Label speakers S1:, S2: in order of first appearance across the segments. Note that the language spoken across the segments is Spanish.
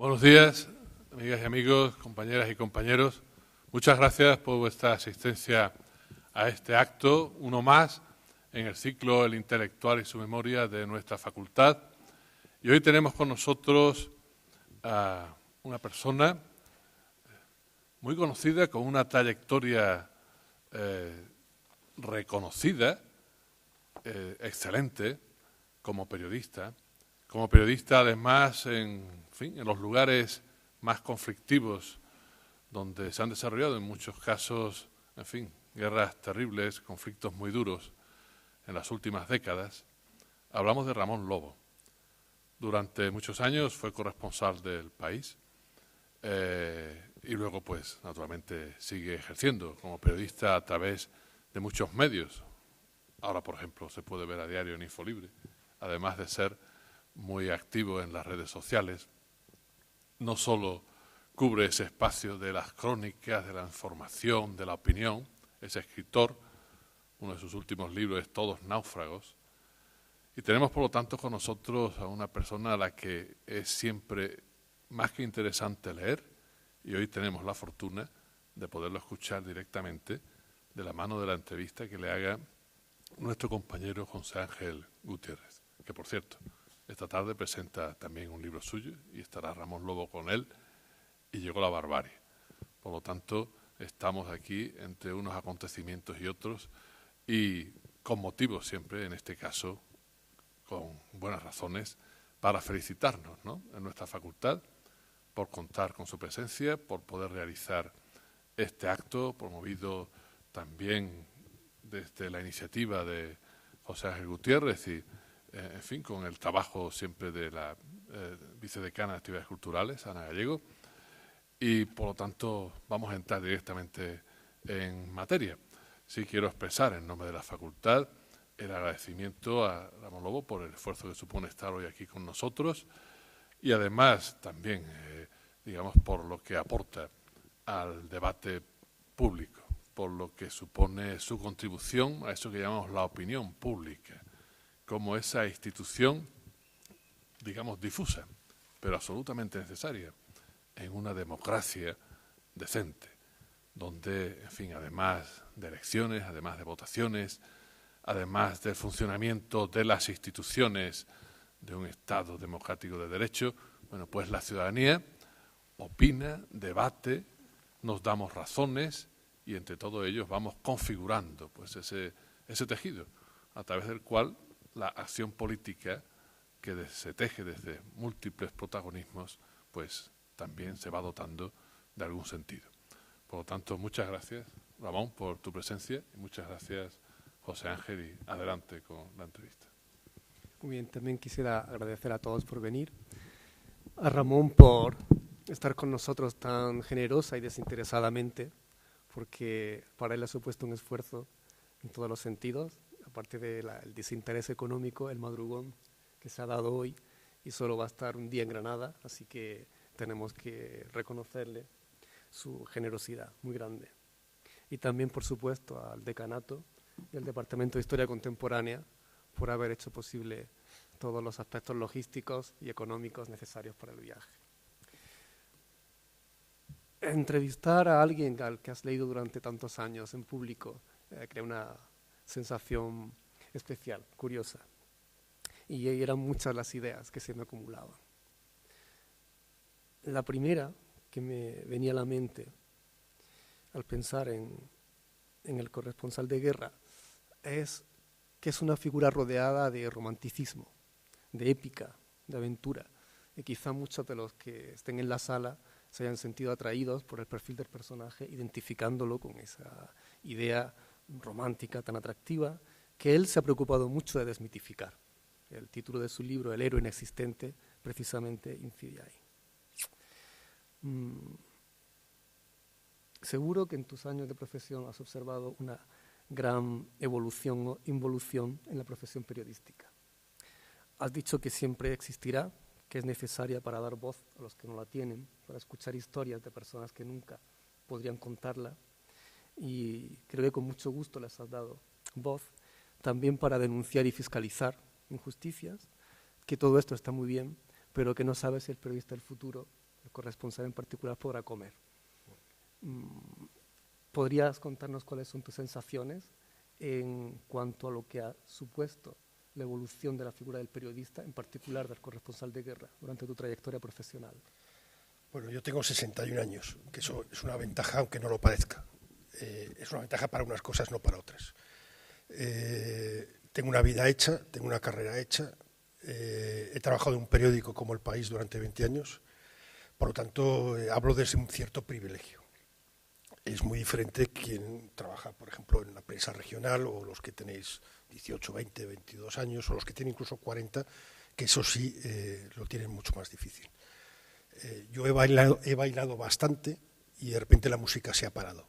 S1: Buenos días, amigas y amigos, compañeras y compañeros. Muchas gracias por vuestra asistencia a este acto, uno más en el ciclo El Intelectual y su Memoria de nuestra facultad. Y hoy tenemos con nosotros a una persona muy conocida, con una trayectoria reconocida, excelente, como periodista además en los lugares más conflictivos donde se han desarrollado en muchos casos, guerras terribles, conflictos muy duros en las últimas décadas. Hablamos de Ramón Lobo. Durante muchos años fue corresponsal del País y luego, pues, naturalmente sigue ejerciendo como periodista a través de muchos medios. Ahora, por ejemplo, se puede ver a diario en Infolibre, además de ser muy activo en las redes sociales. No solo cubre ese espacio de las crónicas, de la información, de la opinión, es escritor, uno de sus últimos libros es Todos náufragos, y tenemos por lo tanto con nosotros a una persona a la que es siempre más que interesante leer, y hoy tenemos la fortuna de poderlo escuchar directamente de la mano de la entrevista que le haga nuestro compañero José Ángel Gutiérrez, que por cierto, esta tarde presenta también un libro suyo y estará Ramón Lobo con él, y llegó la barbarie. Por lo tanto, estamos aquí entre unos acontecimientos y otros y con motivos siempre, en este caso, con buenas razones, para felicitarnos, ¿no?, en nuestra facultad por contar con su presencia, por poder realizar este acto promovido también desde la iniciativa de José Ángel Gutiérrez y con el trabajo siempre de la vicedecana de Actividades Culturales, Ana Gallego, y por lo tanto vamos a entrar directamente en materia. Sí quiero expresar en nombre de la facultad el agradecimiento a Ramón Lobo por el esfuerzo que supone estar hoy aquí con nosotros y además también, por lo que aporta al debate público, por lo que supone su contribución a eso que llamamos la opinión pública, como esa institución, difusa, pero absolutamente necesaria en una democracia decente, donde, además de elecciones, además de votaciones, además del funcionamiento de las instituciones de un Estado democrático de derecho, pues la ciudadanía opina, debate, nos damos razones y entre todos ellos vamos configurando pues ese tejido a través del cual la acción política que se teje desde múltiples protagonismos, pues también se va dotando de algún sentido. Por lo tanto, muchas gracias, Ramón, por tu presencia y muchas gracias, José Ángel, y adelante con la entrevista.
S2: Muy bien, también quisiera agradecer a todos por venir, a Ramón por estar con nosotros tan generosa y desinteresadamente, porque para él ha supuesto un esfuerzo en todos los sentidos, aparte del desinterés económico, el madrugón que se ha dado hoy, y solo va a estar un día en Granada, así que tenemos que reconocerle su generosidad muy grande. Y también, por supuesto, al decanato y al Departamento de Historia Contemporánea por haber hecho posible todos los aspectos logísticos y económicos necesarios para el viaje. Entrevistar a alguien al que has leído durante tantos años en público crea una sensación especial, curiosa. Y eran muchas las ideas que se me acumulaban. La primera que me venía a la mente al pensar en el corresponsal de guerra es que es una figura rodeada de romanticismo, de épica, de aventura. Y quizá muchos de los que estén en la sala se hayan sentido atraídos por el perfil del personaje, identificándolo con esa idea romántica tan atractiva que él se ha preocupado mucho de desmitificar. El título de su libro, El héroe inexistente, precisamente incide ahí. Seguro que en tus años de profesión has observado una gran evolución o involución en la profesión periodística. Has dicho que siempre existirá, que es necesaria para dar voz a los que no la tienen, para escuchar historias de personas que nunca podrían contarla, y creo que con mucho gusto les has dado voz, también para denunciar y fiscalizar injusticias, que todo esto está muy bien, pero que no sabes si el periodista del futuro el corresponsal en particular podrá comer. ¿Podrías contarnos cuáles son tus sensaciones en cuanto a lo que ha supuesto la evolución de la figura del periodista, en particular del corresponsal de guerra, durante tu trayectoria profesional?
S3: Bueno, yo tengo 61 años, que eso es una ventaja, aunque no lo parezca. Es una ventaja para unas cosas, no para otras. Tengo una vida hecha, tengo una carrera hecha, he trabajado en un periódico como El País durante 20 años, por lo tanto, hablo desde un cierto privilegio. Es muy diferente quien trabaja, por ejemplo, en la prensa regional, o los que tenéis 18, 20, 22 años, o los que tienen incluso 40, que eso sí lo tienen mucho más difícil. Yo he bailado bastante y de repente la música se ha parado.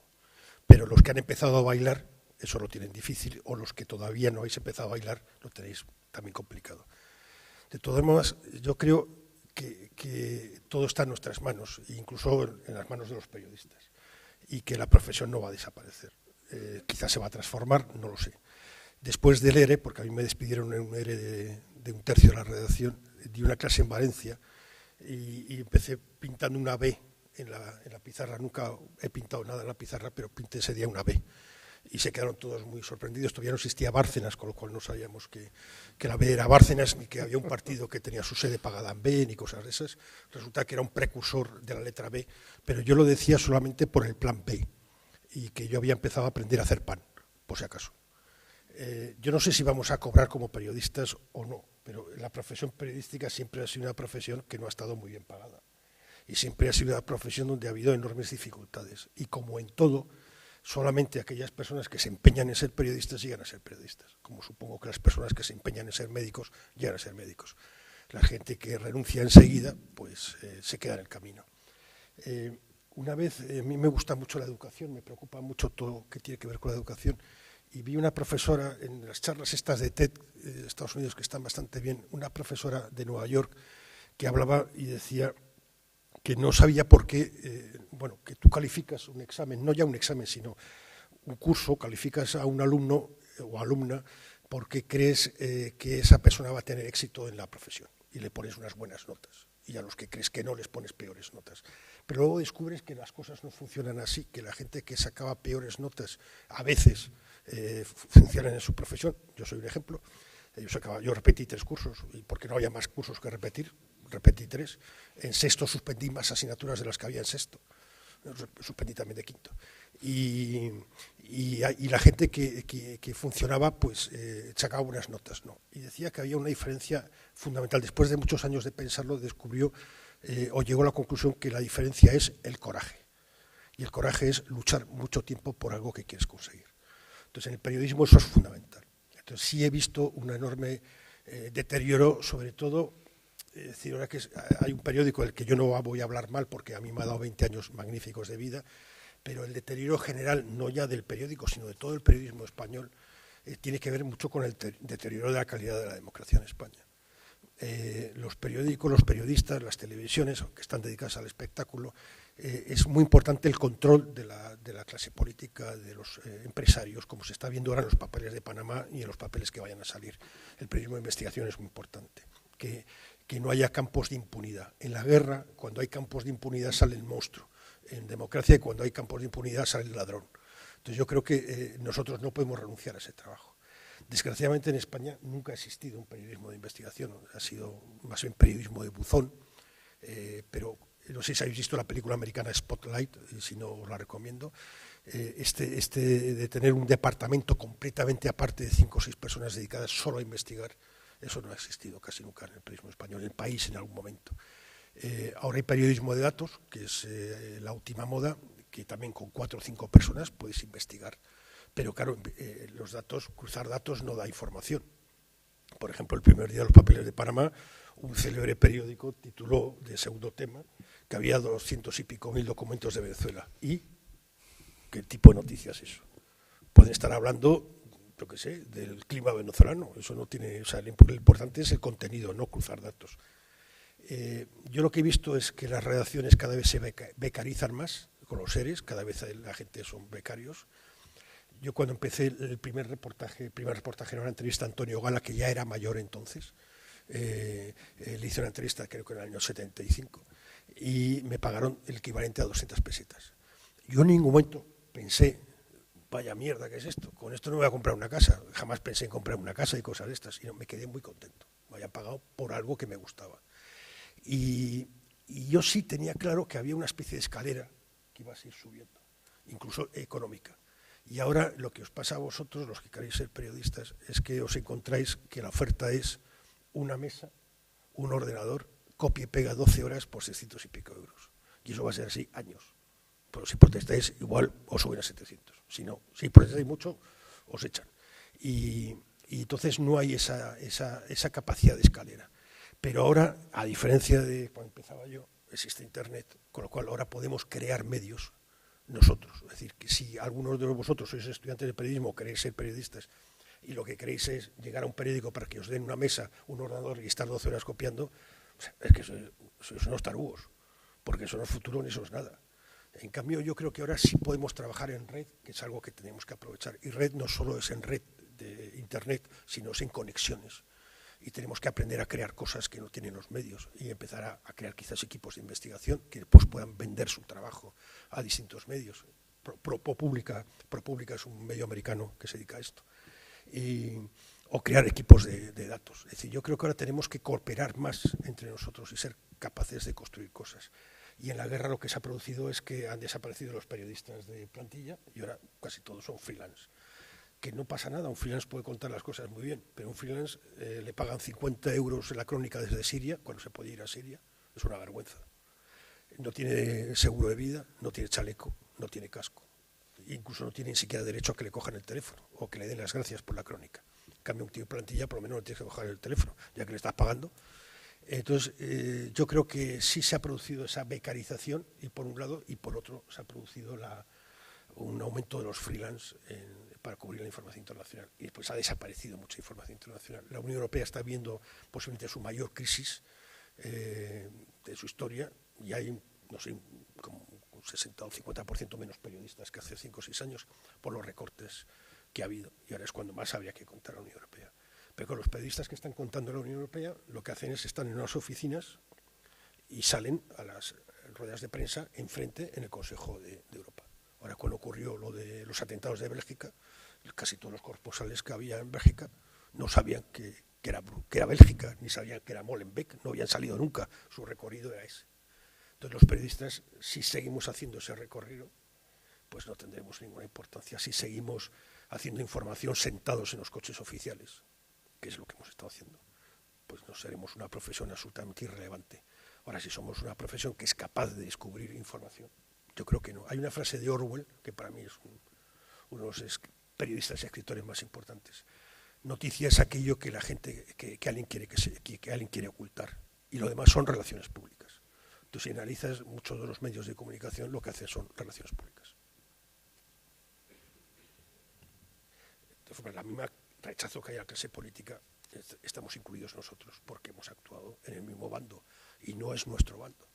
S3: Pero los que han empezado a bailar, eso lo tienen difícil, o los que todavía no habéis empezado a bailar, lo tenéis también complicado. De todas maneras, yo creo que todo está en nuestras manos, incluso en las manos de los periodistas, y que la profesión no va a desaparecer. Quizás se va a transformar, no lo sé. Después del ERE, porque a mí me despidieron en un ERE de un tercio de la redacción, di una clase en Valencia y empecé pintando una B en la pizarra. Nunca he pintado nada en la pizarra, pero pinté ese día una B. Y se quedaron todos muy sorprendidos. Todavía no existía Bárcenas, con lo cual no sabíamos que la B era Bárcenas, ni que había un partido que tenía su sede pagada en B, ni cosas de esas. Resulta que era un precursor de la letra B, pero yo lo decía solamente por el plan B, y que yo había empezado a aprender a hacer pan, por si acaso. Yo no sé si vamos a cobrar como periodistas o no, pero la profesión periodística siempre ha sido una profesión que no ha estado muy bien pagada. Y siempre ha sido una profesión donde ha habido enormes dificultades. Y como en todo, solamente aquellas personas que se empeñan en ser periodistas llegan a ser periodistas, como supongo que las personas que se empeñan en ser médicos llegan a ser médicos. La gente que renuncia enseguida, pues se queda en el camino. Una vez, a mí me gusta mucho la educación, me preocupa mucho todo lo que tiene que ver con la educación, y vi una profesora en las charlas estas de TED de Estados Unidos, que están bastante bien, una profesora de Nueva York que hablaba y decía que no sabía por qué, que tú calificas un examen, no ya un examen, sino un curso, calificas a un alumno o alumna porque crees que esa persona va a tener éxito en la profesión y le pones unas buenas notas, y a los que crees que no les pones peores notas. Pero luego descubres que las cosas no funcionan así, que la gente que sacaba peores notas a veces funcionan en su profesión. Yo soy un ejemplo. Yo repetí 3 cursos, y porque no había más cursos que repetir, repetí 3. En sexto suspendí más asignaturas de las que había en sexto. Suspendí también de quinto. Y la gente que funcionaba, pues sacaba buenas notas, ¿no? Y decía que había una diferencia fundamental. Después de muchos años de pensarlo, descubrió o llegó a la conclusión que la diferencia es el coraje. Y el coraje es luchar mucho tiempo por algo que quieres conseguir. Entonces, en el periodismo eso es fundamental. Entonces, sí he visto un enorme deterioro, sobre todo, decir, ahora que hay un periódico del que yo no voy a hablar mal, porque a mí me ha dado 20 años magníficos de vida, pero el deterioro general, no ya del periódico, sino de todo el periodismo español, tiene que ver mucho con el deterioro de la calidad de la democracia en España. Los periódicos, los periodistas, las televisiones, que están dedicadas al espectáculo, es muy importante el control de la clase política, de los empresarios, como se está viendo ahora en los papeles de Panamá y en los papeles que vayan a salir. El periodismo de investigación es muy importante, que no haya campos de impunidad. En la guerra, cuando hay campos de impunidad, sale el monstruo. En democracia, cuando hay campos de impunidad, sale el ladrón. Entonces yo creo que nosotros no podemos renunciar a ese trabajo. Desgraciadamente en España nunca ha existido un periodismo de investigación, ha sido más bien periodismo de buzón, pero no sé si habéis visto la película americana Spotlight, si no os la recomiendo. De tener un departamento completamente aparte de 5 o 6 personas dedicadas solo a investigar, eso no ha existido casi nunca en el periodismo español, en el país en algún momento. Ahora hay periodismo de datos, que es la última moda, que también con 4 o 5 personas puedes investigar. Pero claro, los datos, cruzar datos no da información. Por ejemplo, el primer día de los papeles de Panamá, un célebre periódico tituló de segundo tema que había 200 y pico mil documentos de Venezuela. ¿Y qué tipo de noticias es eso? Pueden estar hablando, yo qué sé, del clima venezolano. Eso no tiene, o sea, lo importante es el contenido, no cruzar datos. Yo lo que he visto es que las redacciones cada vez se becarizan más con los seres, cada vez la gente son becarios. Yo cuando empecé el primer reportaje era una entrevista a Antonio Gala, que ya era mayor entonces, le hice una entrevista creo que en el año 75, y me pagaron el equivalente a 200 pesetas. Yo en ningún momento pensé, vaya mierda, ¿qué es esto? Con esto no voy a comprar una casa. Jamás pensé en comprar una casa y cosas de estas, y me quedé muy contento. Me habían pagado por algo que me gustaba. Y yo sí tenía claro que había una especie de escalera que iba a seguir subiendo, incluso económica. Y ahora lo que os pasa a vosotros, los que queréis ser periodistas, es que os encontráis que la oferta es una mesa, un ordenador, copia y pega 12 horas por 600 y pico euros. Y eso va a ser así años. Pero si protestáis, igual os suben a 700. Si no, si protestáis mucho, os echan. Y entonces no hay esa capacidad de escalera. Pero ahora, a diferencia de cuando empezaba yo, existe Internet, con lo cual ahora podemos crear medios nosotros. Es decir, que si algunos de vosotros sois estudiantes de periodismo o queréis ser periodistas y lo que queréis es llegar a un periódico para que os den una mesa, un ordenador y estar 12 horas copiando, es que sois unos tarugos, porque eso no es futuro ni eso es nada. En cambio, yo creo que ahora sí podemos trabajar en red, que es algo que tenemos que aprovechar. Y red no solo es en red de Internet, sino es en conexiones. Y tenemos que aprender a crear cosas que no tienen los medios y empezar a crear quizás equipos de investigación que después puedan vender su trabajo a distintos medios. ProPublica es un medio americano que se dedica a esto. O crear equipos de datos. Es decir, yo creo que ahora tenemos que cooperar más entre nosotros y ser capaces de construir cosas. Y en la guerra lo que se ha producido es que han desaparecido los periodistas de plantilla y ahora casi todos son freelance. Que no pasa nada, un freelance puede contar las cosas muy bien, pero un freelance le pagan 50 euros en la crónica desde Siria, cuando se puede ir a Siria, es una vergüenza. No tiene seguro de vida, no tiene chaleco, no tiene casco, incluso no tiene ni siquiera derecho a que le cojan el teléfono o que le den las gracias por la crónica. En cambio, un tío de plantilla por lo menos no tienes que coger el teléfono, ya que le estás pagando. Entonces, yo creo que sí se ha producido esa becarización, y por un lado, y por otro se ha producido un aumento de los freelance para cubrir la información internacional. Y después ha desaparecido mucha información internacional. La Unión Europea está viendo posiblemente su mayor crisis de su historia, y hay, no sé, como un 60 o 50% menos periodistas que hace 5 o 6 años por los recortes que ha habido. Y ahora es cuando más habría que contar a la Unión Europea. Pero con los periodistas que están contando a la Unión Europea, lo que hacen es estar en unas oficinas y salen a las ruedas de prensa enfrente en el Consejo de Europa. Ahora, cuando ocurrió lo de los atentados de Bélgica, casi todos los corresponsales que había en Bélgica no sabían que era Bélgica, ni sabían que era Molenbeek, no habían salido nunca, su recorrido era ese. Entonces los periodistas, si seguimos haciendo ese recorrido, pues no tendremos ninguna importancia. Si seguimos haciendo información sentados en los coches oficiales, que es lo que hemos estado haciendo, pues no seremos una profesión absolutamente irrelevante. Ahora, si somos una profesión que es capaz de descubrir información, yo creo que no. Hay una frase de Orwell, que para mí es uno de los periodistas y escritores más importantes. Noticia es aquello que la gente, que alguien quiere ocultar, y lo demás son relaciones públicas. Entonces, si analizas muchos de los medios de comunicación, lo que hacen son relaciones públicas. Entonces, la misma rechazo que hay a la clase política, estamos incluidos nosotros, porque hemos actuado en el mismo bando, y no es nuestro bando.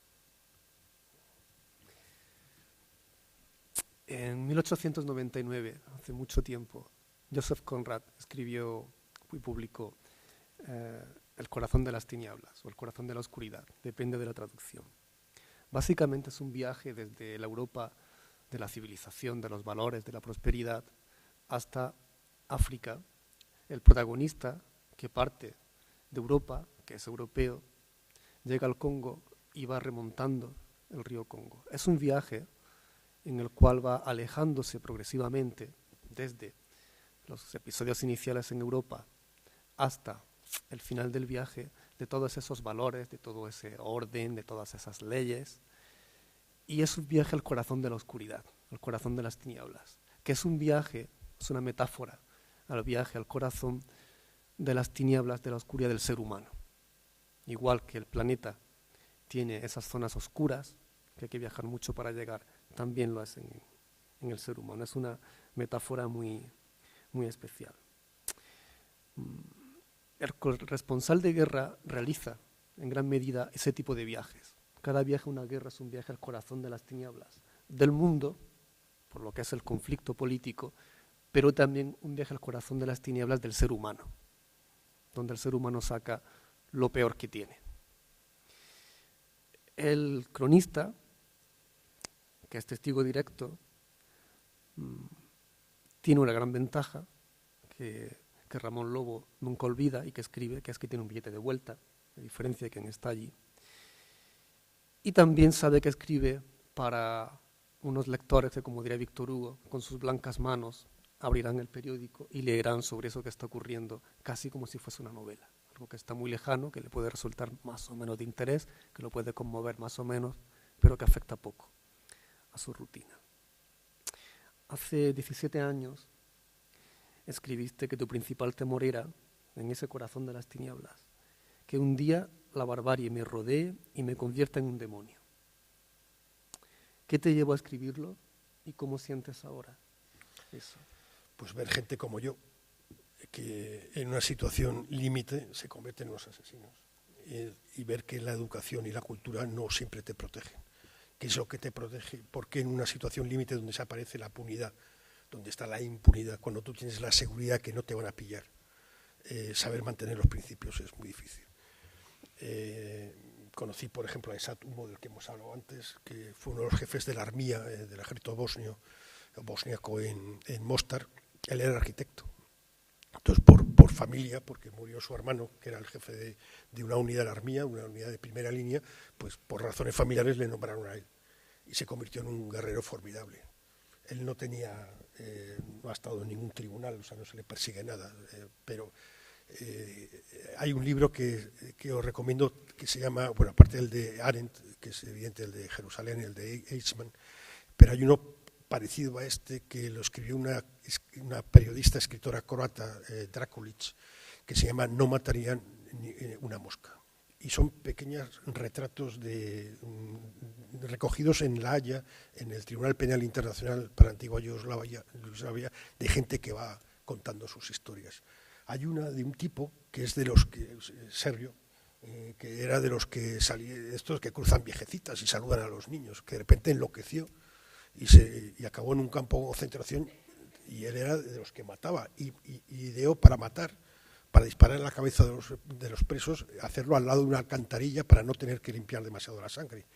S2: En 1899, hace mucho tiempo, Joseph Conrad escribió y publicó El corazón de las tinieblas o El corazón de la oscuridad, depende de la traducción. Básicamente es un viaje desde la Europa de la civilización, de los valores, de la prosperidad, hasta África. El protagonista, que parte de Europa, que es europeo, llega al Congo y va remontando el río Congo. Es un viaje en el cual va alejándose progresivamente desde los episodios iniciales en Europa hasta el final del viaje, de todos esos valores, de todo ese orden, de todas esas leyes. Y es un viaje al corazón de la oscuridad, al corazón de las tinieblas, que es un viaje, es una metáfora al viaje al corazón de las tinieblas, de la oscuridad del ser humano. Igual que el planeta tiene esas zonas oscuras, que hay que viajar mucho para llegar, también lo hacen en el ser humano. Es una metáfora muy, muy especial. El corresponsal de guerra realiza en gran medida ese tipo de viajes. Cada viaje a una guerra es un viaje al corazón de las tinieblas del mundo, por lo que es el conflicto político, pero también un viaje al corazón de las tinieblas del ser humano, donde el ser humano saca lo peor que tiene. El cronista, que es testigo directo, tiene una gran ventaja que Ramón Lobo nunca olvida y que escribe, que es que tiene un billete de vuelta, a diferencia de quien está allí. Y también sabe que escribe para unos lectores que, como diría Víctor Hugo, con sus blancas manos abrirán el periódico y leerán sobre eso que está ocurriendo, casi como si fuese una novela, algo que está muy lejano, que le puede resultar más o menos de interés, que lo puede conmover más o menos, pero que afecta poco a su rutina. Hace 17 años escribiste que tu principal temor era, en ese corazón de las tinieblas, que un día la barbarie me rodee y me convierta en un demonio. ¿Qué te llevó a escribirlo y cómo sientes ahora eso?
S3: Pues ver gente como yo, que en una situación límite se convierten en los asesinos, y ver que la educación y la cultura no siempre te protegen. ¿Qué es lo que te protege? Porque en una situación límite donde se aparece la punidad, donde está la impunidad, cuando tú tienes la seguridad que no te van a pillar, saber mantener los principios es muy difícil. Conocí, por ejemplo, a Esat Humo, del que hemos hablado antes, que fue uno de los jefes de la armía del ejército bosniaco en Mostar. Él era arquitecto. Entonces, por familia, porque murió su hermano, que era el jefe de una unidad de la armía, una unidad de primera línea, pues por razones familiares le nombraron a él. Y se convirtió en un guerrero formidable. Él no ha estado en ningún tribunal, o sea, no se le persigue nada, pero hay un libro que os recomiendo que se llama, bueno, aparte del de Arendt, que es evidente el de Jerusalén, el de Eichmann, pero hay uno parecido a este que lo escribió una periodista, escritora croata, Drakulic, que se llama No matarían una mosca. Y son pequeños retratos recogidos en La Haya, en el Tribunal Penal Internacional para Antigua Yugoslavia, de gente que va contando sus historias. Hay una de un tipo que es de los que, serbio, que era de los que estos que cruzan viejecitas y saludan a los niños, que de repente enloqueció y acabó en un campo de concentración, y él era de los que mataba y ideó para matar, para disparar en la cabeza de los presos, hacerlo al lado de una alcantarilla para no tener que limpiar demasiado la sangre.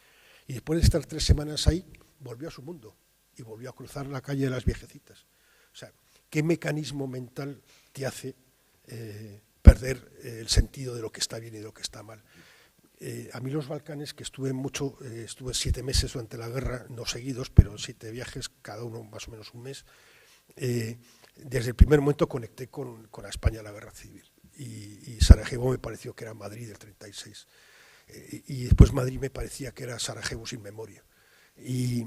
S3: Y después de estar 3 semanas ahí, volvió a su mundo y volvió a cruzar la calle de las viejecitas. O sea, ¿qué mecanismo mental te hace perder el sentido de lo que está bien y de lo que está mal? A mí los Balcanes, que estuve 7 meses durante la guerra, no seguidos, pero 7 viajes, cada uno más o menos un mes, desde el primer momento conecté con la España de la guerra civil, y Sarajevo me pareció que era Madrid del 36, y después Madrid me parecía que era Sarajevo sin memoria, y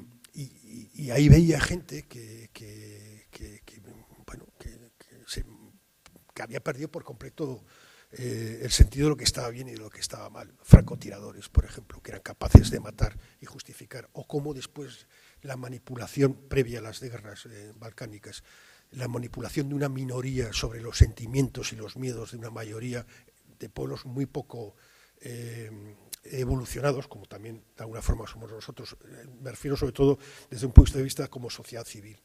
S3: ahí veía gente que había perdido por completo el sentido de lo que estaba bien y de lo que estaba mal. Francotiradores, por ejemplo, que eran capaces de matar y justificar, o cómo después la manipulación previa a las guerras balcánicas, la manipulación de una minoría sobre los sentimientos y los miedos de una mayoría de pueblos muy poco evolucionados, como también de alguna forma somos nosotros. Me refiero sobre todo desde un punto de vista como sociedad civil,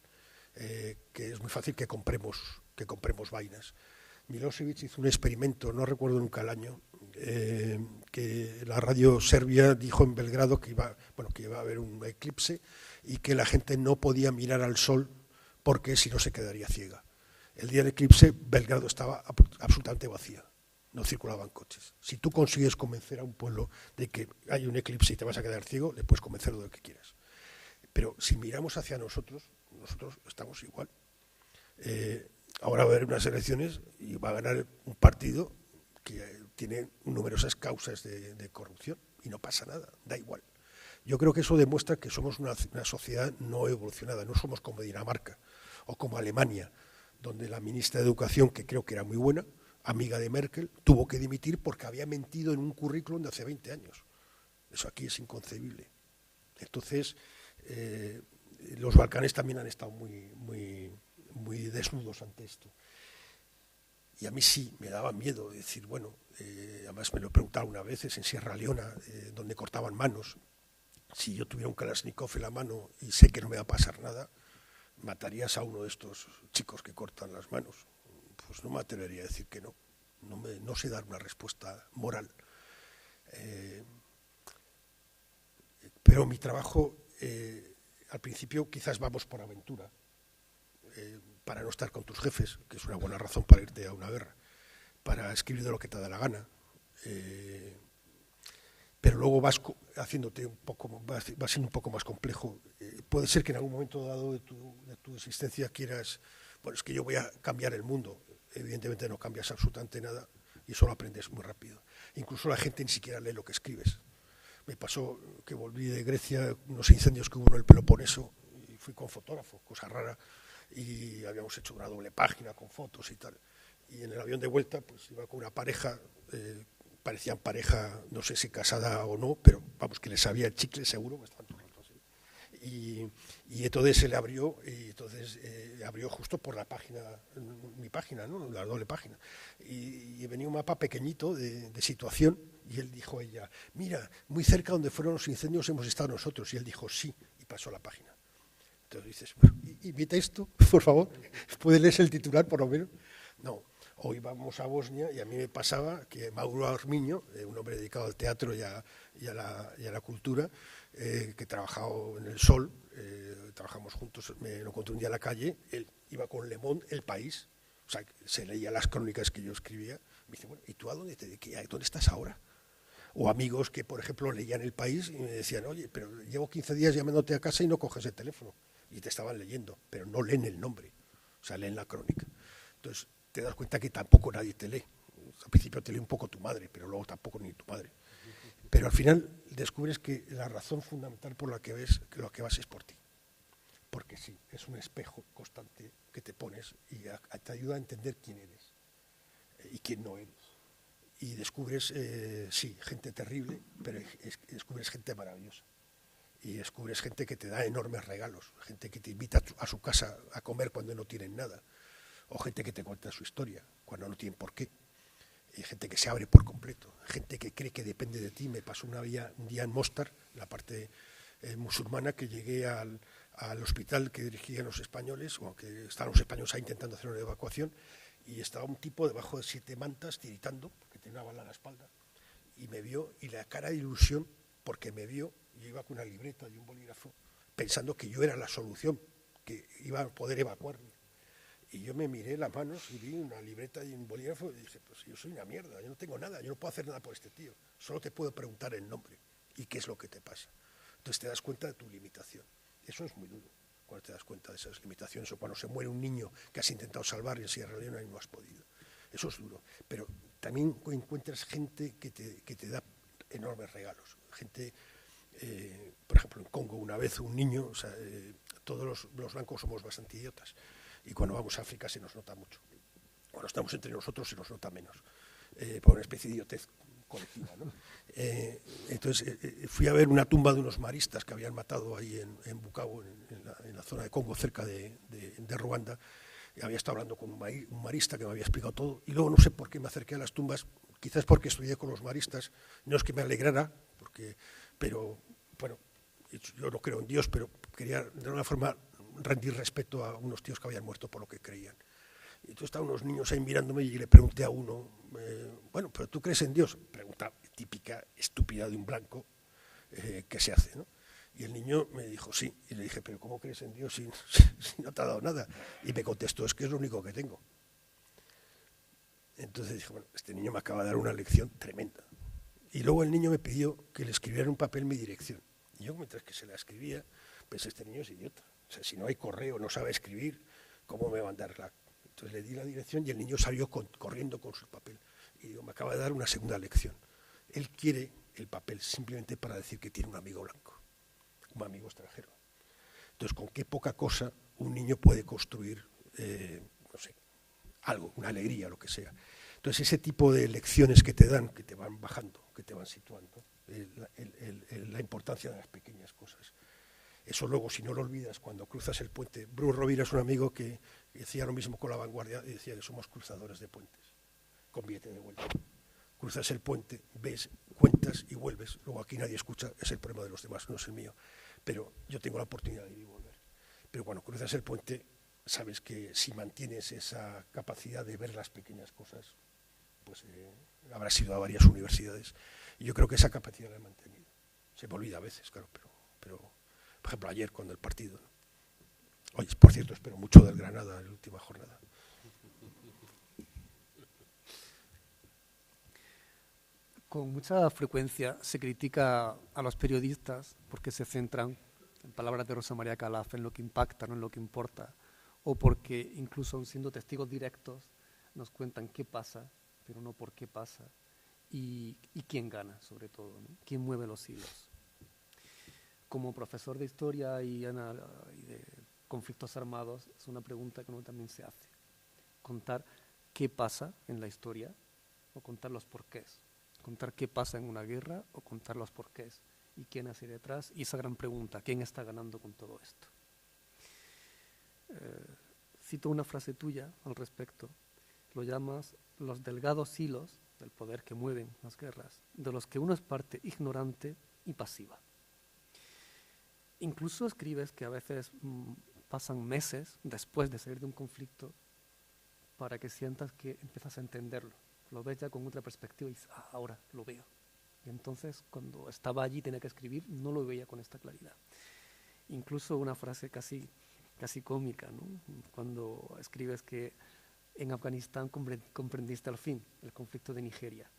S3: que es muy fácil que compremos vainas. Milosevic hizo un experimento, no recuerdo nunca el año, que la radio serbia dijo en Belgrado que iba a haber un eclipse y que la gente no podía mirar al sol porque si no se quedaría ciega. El día del eclipse Belgrado estaba absolutamente vacía, no circulaban coches. Si tú consigues convencer a un pueblo de que hay un eclipse y te vas a quedar ciego, le puedes convencerlo de lo que quieras. Pero si miramos hacia nosotros estamos igual. Ahora va a haber unas elecciones y va a ganar un partido que tiene numerosas causas de corrupción y no pasa nada, da igual. Yo creo que eso demuestra que somos una sociedad no evolucionada, no somos como Dinamarca o como Alemania, donde la ministra de Educación, que creo que era muy buena, amiga de Merkel, tuvo que dimitir porque había mentido en un currículum de hace 20 años. Eso aquí es inconcebible. Entonces, los Balcanes también han estado muy desnudos ante esto. Y a mí sí, me daba miedo decir, bueno, además me lo preguntaron una vez en Sierra Leona, donde cortaban manos. Si yo tuviera un Kalashnikov en la mano y sé que no me va a pasar nada, ¿matarías a uno de estos chicos que cortan las manos? Pues no me atrevería a decir que no. No sé dar una respuesta moral. Pero mi trabajo, al principio quizás vamos por aventura, para no estar con tus jefes, que es una buena razón para irte a una guerra, para escribir de lo que te da la gana, pero luego vas haciéndote va siendo un poco más complejo. Puede ser que en algún momento dado de tu existencia quieras, bueno, es que yo voy a cambiar el mundo. Evidentemente no cambias absolutamente nada y solo aprendes muy rápido. Incluso la gente ni siquiera lee lo que escribes. Me pasó que volví de Grecia, unos incendios que hubo en el Peloponeso, y fui con fotógrafo, cosa rara, y habíamos hecho una doble página con fotos y tal. Y en el avión de vuelta pues iba con una pareja, parecían pareja, no sé si casada o no, pero vamos, que les sabía el chicle seguro, me estaban todo el rato así. Y entonces se le abrió, y entonces abrió justo por la página, mi página, ¿no? La doble página. Y venía un mapa pequeñito de situación, y él dijo a ella, mira, muy cerca donde fueron los incendios hemos estado nosotros. Y él dijo, sí, y pasó la página. Entonces dices, ¿y mi texto, por favor? ¿Puede leerse el titular por lo menos? No. Hoy vamos a Bosnia y a mí me pasaba que Mauro Armiño, un hombre dedicado al teatro y a la cultura, que he trabajado en El Sol, trabajamos juntos, me lo encontré un día en la calle, él iba con Le Monde, El País, o sea, se leía las crónicas que yo escribía, me dice, bueno, ¿y tú a dónde dónde estás ahora? O amigos que, por ejemplo, leían El País y me decían, oye, pero llevo 15 días llamándote a casa y no coges el teléfono, y te estaban leyendo, pero no leen el nombre, o sea, leen la crónica. Entonces, te das cuenta que tampoco nadie te lee. Al principio te lee un poco tu madre, pero luego tampoco ni tu madre. Pero al final descubres que la razón fundamental por la que ves que lo que vas es por ti. Porque sí, es un espejo constante que te pones y te ayuda a entender quién eres y quién no eres. Y descubres, sí, gente terrible, pero descubres gente maravillosa. Y descubres gente que te da enormes regalos, gente que te invita a su casa a comer cuando no tienen nada. O gente que te cuenta su historia, cuando no tienen por qué. Y gente que se abre por completo, gente que cree que depende de ti. Me pasó un día en Mostar, la parte musulmana, que llegué al hospital que dirigían los españoles, o que estaban los españoles ahí intentando hacer una evacuación, y estaba un tipo debajo de 7 mantas tiritando, porque tenía una bala en la espalda, y me vio, y la cara de ilusión, porque me vio, yo iba con una libreta y un bolígrafo, pensando que yo era la solución, que iba a poder evacuarme. Y yo me miré las manos y vi una libreta y un bolígrafo y dije, pues yo soy una mierda, yo no tengo nada, yo no puedo hacer nada por este tío, solo te puedo preguntar el nombre y qué es lo que te pasa. Entonces te das cuenta de tu limitación. Eso es muy duro, cuando te das cuenta de esas limitaciones, o cuando se muere un niño que has intentado salvar y en Sierra Leona y no has podido. Eso es duro, pero también encuentras gente que te da enormes regalos. Gente, por ejemplo, en Congo una vez un niño, o sea, todos los blancos somos bastante idiotas, y cuando vamos a África se nos nota mucho. Cuando estamos entre nosotros se nos nota menos, por una especie de idiotez colectiva, ¿no? Entonces fui a ver una tumba de unos maristas que habían matado ahí en Bukavu, en la zona de Congo, cerca de Ruanda, y había estado hablando con un marista que me había explicado todo, y luego no sé por qué me acerqué a las tumbas, quizás porque estudié con los maristas, no es que me alegrara, pero bueno, yo no creo en Dios, pero quería de alguna forma rendir respeto a unos tíos que habían muerto por lo que creían. Y entonces estaban unos niños ahí mirándome y le pregunté a uno, bueno, pero ¿tú crees en Dios? Pregunta típica, estúpida de un blanco, ¿qué se hace, no? Y el niño me dijo, sí. Y le dije, pero ¿cómo crees en Dios si no te ha dado nada? Y me contestó, es que es lo único que tengo. Entonces dije, bueno, este niño me acaba de dar una lección tremenda. Y luego el niño me pidió que le escribiera en un papel mi dirección. Y yo, mientras que se la escribía, pensé, este niño es idiota. O sea, si no hay correo, no sabe escribir, ¿cómo me va a mandar Entonces le di la dirección y el niño salió corriendo con su papel. Y digo, me acaba de dar una segunda lección. Él quiere el papel simplemente para decir que tiene un amigo blanco, un amigo extranjero. Entonces, con qué poca cosa un niño puede construir, no sé, algo, una alegría, lo que sea. Entonces, ese tipo de lecciones que te dan, que te van bajando, que te van situando, la importancia de las pequeñas cosas. Eso luego, si no lo olvidas, cuando cruzas el puente. Bruce Rovira es un amigo que decía lo mismo con La Vanguardia, y decía que somos cruzadores de puentes, con billete de vuelta. Cruzas el puente, ves, cuentas y vuelves. Luego aquí nadie escucha, es el problema de los demás, no es el mío. Pero yo tengo la oportunidad de ir y volver. Pero cuando cruzas el puente, sabes que si mantienes esa capacidad de ver las pequeñas cosas, pues habrás ido a varias universidades. Y yo creo que esa capacidad la he mantenido. Se me olvida a veces, claro, pero pero, por ejemplo, ayer cuando el partido. Oye, por cierto, espero mucho del Granada en la última jornada.
S2: Con mucha frecuencia se critica a los periodistas porque se centran, en palabras de Rosa María Calaf, en lo que impacta, no en lo que importa, o porque incluso siendo testigos directos nos cuentan qué pasa, pero no por qué pasa, y quién gana, sobre todo, ¿no? Quién mueve los hilos. Como profesor de historia y de conflictos armados, es una pregunta que uno también se hace. Contar qué pasa en la historia o contar los porqués. Contar qué pasa en una guerra o contar los porqués y quién hace detrás. Y esa gran pregunta, ¿quién está ganando con todo esto? Cito una frase tuya al respecto. Lo llamas los delgados hilos del poder que mueven las guerras, de los que uno es parte ignorante y pasiva. Incluso escribes que a veces pasan meses después de salir de un conflicto para que sientas que empiezas a entenderlo. Lo ves ya con otra perspectiva y dices, ahora lo veo. Y entonces, cuando estaba allí, tenía que escribir, no lo veía con esta claridad. Incluso una frase casi cómica, ¿no? Cuando escribes que en Afganistán comprendiste al fin el conflicto de Nigeria.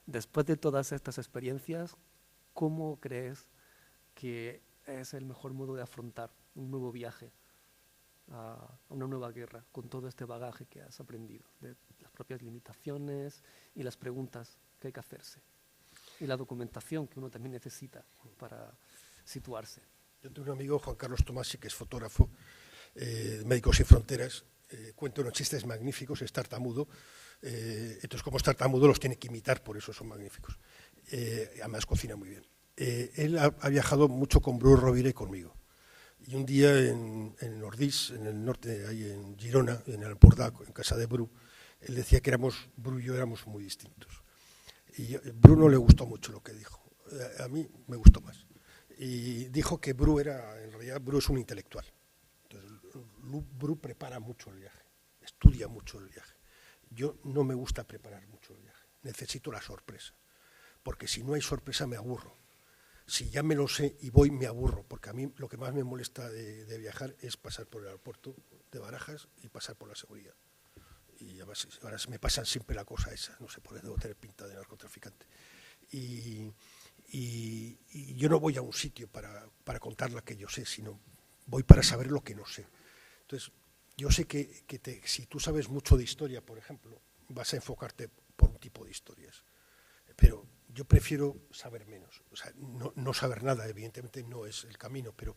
S2: Después de todas estas experiencias, ¿cómo crees que es el mejor modo de afrontar un nuevo viaje a una nueva guerra, con todo este bagaje que has aprendido, de las propias limitaciones y las preguntas que hay que hacerse, y la documentación que uno también necesita para situarse?
S3: Yo tengo un amigo, Juan Carlos Tomasi, que es fotógrafo, Médicos Sin Fronteras, cuenta unos chistes magníficos, es tartamudo, entonces como es tartamudo los tiene que imitar, por eso son magníficos. Además cocina muy bien. Él ha viajado mucho con Bru Rovira y conmigo. Y un día en Ordis, en el norte, ahí en Girona, en el Empordà, en casa de Bru, él decía que Bru y yo éramos muy distintos. Y a Bru no le gustó mucho lo que dijo. A mí me gustó más. Y dijo que en realidad Bru es un intelectual. Entonces, Bru prepara mucho el viaje, estudia mucho el viaje. Yo no me gusta preparar mucho el viaje, necesito la sorpresa, porque si no hay sorpresa me aburro. Si ya me lo sé y voy, me aburro, porque a mí lo que más me molesta de viajar es pasar por el aeropuerto de Barajas y pasar por la seguridad. Y además, ahora me pasan siempre la cosa esa, no sé, porque debo tener pinta de narcotraficante. Y yo no voy a un sitio para contar lo que yo sé, sino voy para saber lo que no sé. Entonces, yo sé que si tú sabes mucho de historia, por ejemplo, vas a enfocarte por un tipo de historias. Pero yo prefiero saber menos. O sea, no saber nada, evidentemente no es el camino, pero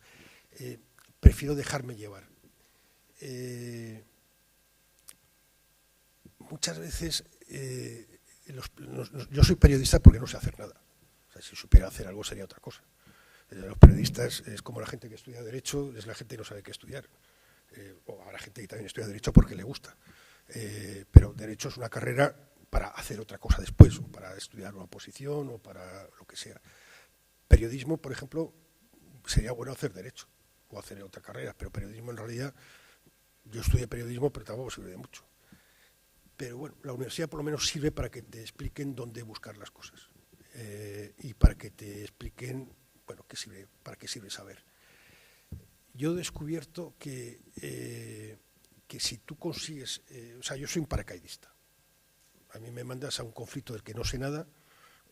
S3: prefiero dejarme llevar. Muchas veces yo soy periodista porque no sé hacer nada. O sea, si supiera hacer algo sería otra cosa. Los periodistas es como la gente que estudia Derecho, es la gente que no sabe qué estudiar. O habrá gente que también estudia Derecho porque le gusta. Pero Derecho es una carrera para hacer otra cosa después, o para estudiar una oposición, o para lo que sea. Periodismo, por ejemplo, sería bueno hacer Derecho, o hacer otra carrera, pero periodismo en realidad, yo estudié periodismo, pero tampoco sirve de mucho. Pero bueno, la universidad por lo menos sirve para que te expliquen dónde buscar las cosas, y para que te expliquen, bueno, para qué sirve saber. Yo he descubierto que si tú consigues, o sea, yo soy un paracaidista. A mí me mandas a un conflicto del que no sé nada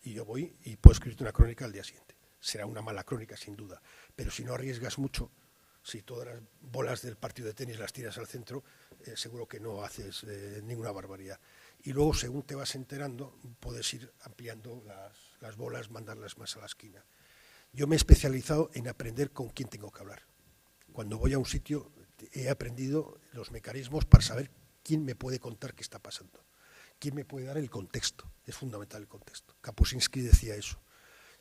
S3: y yo voy y puedo escribirte una crónica al día siguiente. Será una mala crónica, sin duda, pero si no arriesgas mucho, si todas las bolas del partido de tenis las tiras al centro, seguro que no haces ninguna barbaridad. Y luego, según te vas enterando, puedes ir ampliando las bolas, mandarlas más a la esquina. Yo me he especializado en aprender con quién tengo que hablar. Cuando voy a un sitio, he aprendido los mecanismos para saber quién me puede contar qué está pasando. ¿Quién me puede dar el contexto? Es fundamental el contexto. Kapuscinski decía eso,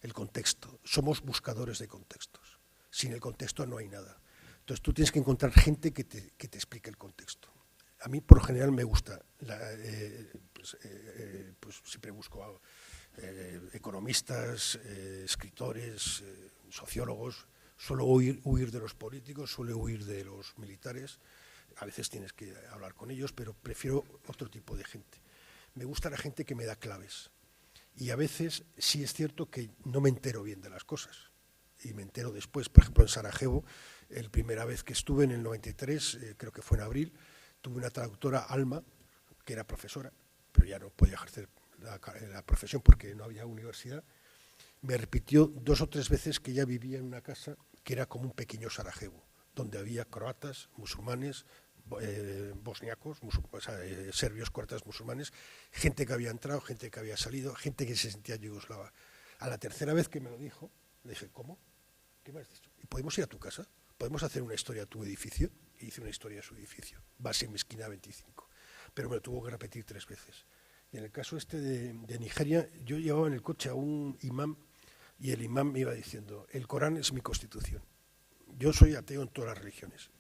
S3: el contexto. Somos buscadores de contextos. Sin el contexto no hay nada. Entonces tú tienes que encontrar gente que te explique el contexto. A mí, por lo general, me gusta. Pues siempre busco economistas, escritores, sociólogos. Suelo huir de los políticos, suelo huir de los militares. A veces tienes que hablar con ellos, pero prefiero otro tipo de gente. Me gusta la gente que me da claves. Y a veces sí es cierto que no me entero bien de las cosas. y me entero después. Por ejemplo, en Sarajevo, la primera vez que estuve en el 93, creo que fue en abril, tuve una traductora, Alma, que era profesora, pero ya no podía ejercer la profesión porque no había universidad. Me repitió 2 o 3 veces que ella vivía en una casa que era como un pequeño Sarajevo, donde había croatas, musulmanes, bosniacos, serbios, croatas, musulmanes, gente que había entrado, gente que había salido, gente que se sentía yugoslava. A la tercera vez que me lo dijo, le dije, ¿cómo? ¿Qué me has dicho? ¿Y podemos ir a tu casa? ¿Podemos hacer una historia a tu edificio? Y hice una historia a su edificio, base en mi esquina 25. Pero me lo tuvo que repetir 3 veces. Y en el caso este de Nigeria, yo llevaba en el coche a un imán y el imán me iba diciendo, el Corán es mi constitución. Yo soy ateo en todas las religiones,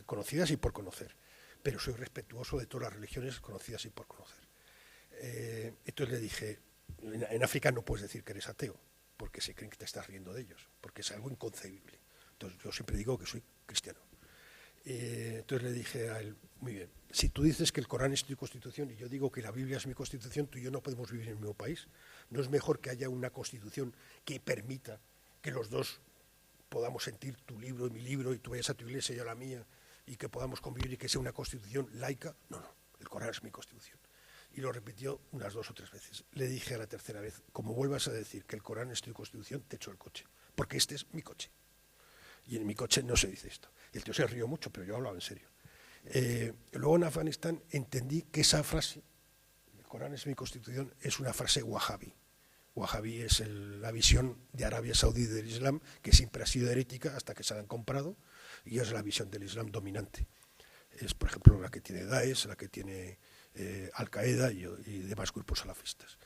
S3: conocidas y por conocer, pero soy respetuoso de todas las religiones conocidas y por conocer. Entonces le dije, en África no puedes decir que eres ateo, porque se creen que te estás riendo de ellos, porque es algo inconcebible. Entonces yo siempre digo que soy cristiano. Entonces le dije a él, muy bien, si tú dices que el Corán es tu constitución y yo digo que la Biblia es mi constitución, tú y yo no podemos vivir en el mismo país. ¿No es mejor que haya una constitución que permita que los dos podamos sentir tu libro y mi libro y tú vayas a tu iglesia y yo a la mía y que podamos convivir y que sea una constitución laica? No, el Corán es mi constitución. Y lo repitió unas 2 o 3 veces. Le dije a la tercera vez, como vuelvas a decir que el Corán es tu constitución, te echo el coche, porque este es mi coche. Y en mi coche no se dice esto. Y el tío se rió mucho, pero yo hablaba en serio. Luego en Afganistán entendí que esa frase, el Corán es mi constitución, es una frase wahhabí. Wahhabí es la visión de Arabia Saudí del Islam, que siempre ha sido herética hasta que se la han comprado, y es la visión del Islam dominante. Es, por ejemplo, la que tiene Daesh, la que tiene Al-Qaeda y demás grupos salafistas.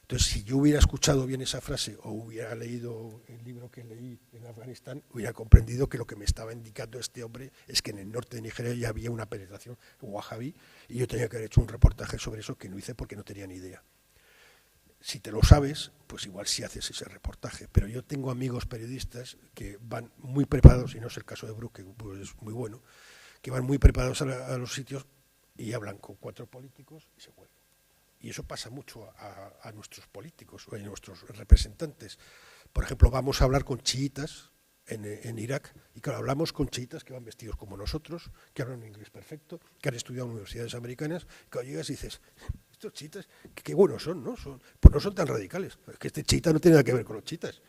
S3: Entonces, si yo hubiera escuchado bien esa frase o hubiera leído el libro que leí en Afganistán, hubiera comprendido que lo que me estaba indicando este hombre es que en el norte de Nigeria ya había una penetración wahhabí y yo tenía que haber hecho un reportaje sobre eso que no hice porque no tenía ni idea. Si te lo sabes, pues igual sí haces ese reportaje, pero yo tengo amigos periodistas que van muy preparados, y no es el caso de Bruce, que es muy bueno, que van muy preparados a los sitios y hablan con 4 políticos y se vuelven. Y eso pasa mucho a nuestros políticos o a nuestros representantes. Por ejemplo, vamos a hablar con chiitas en Irak, y claro, hablamos con chiitas que van vestidos como nosotros, que hablan inglés perfecto, que han estudiado en universidades americanas, que cuando llegas y dices, estos chiitas, qué buenos son, ¿no? Pues no son tan radicales. Es que este chiita no tiene nada que ver con los chiitas.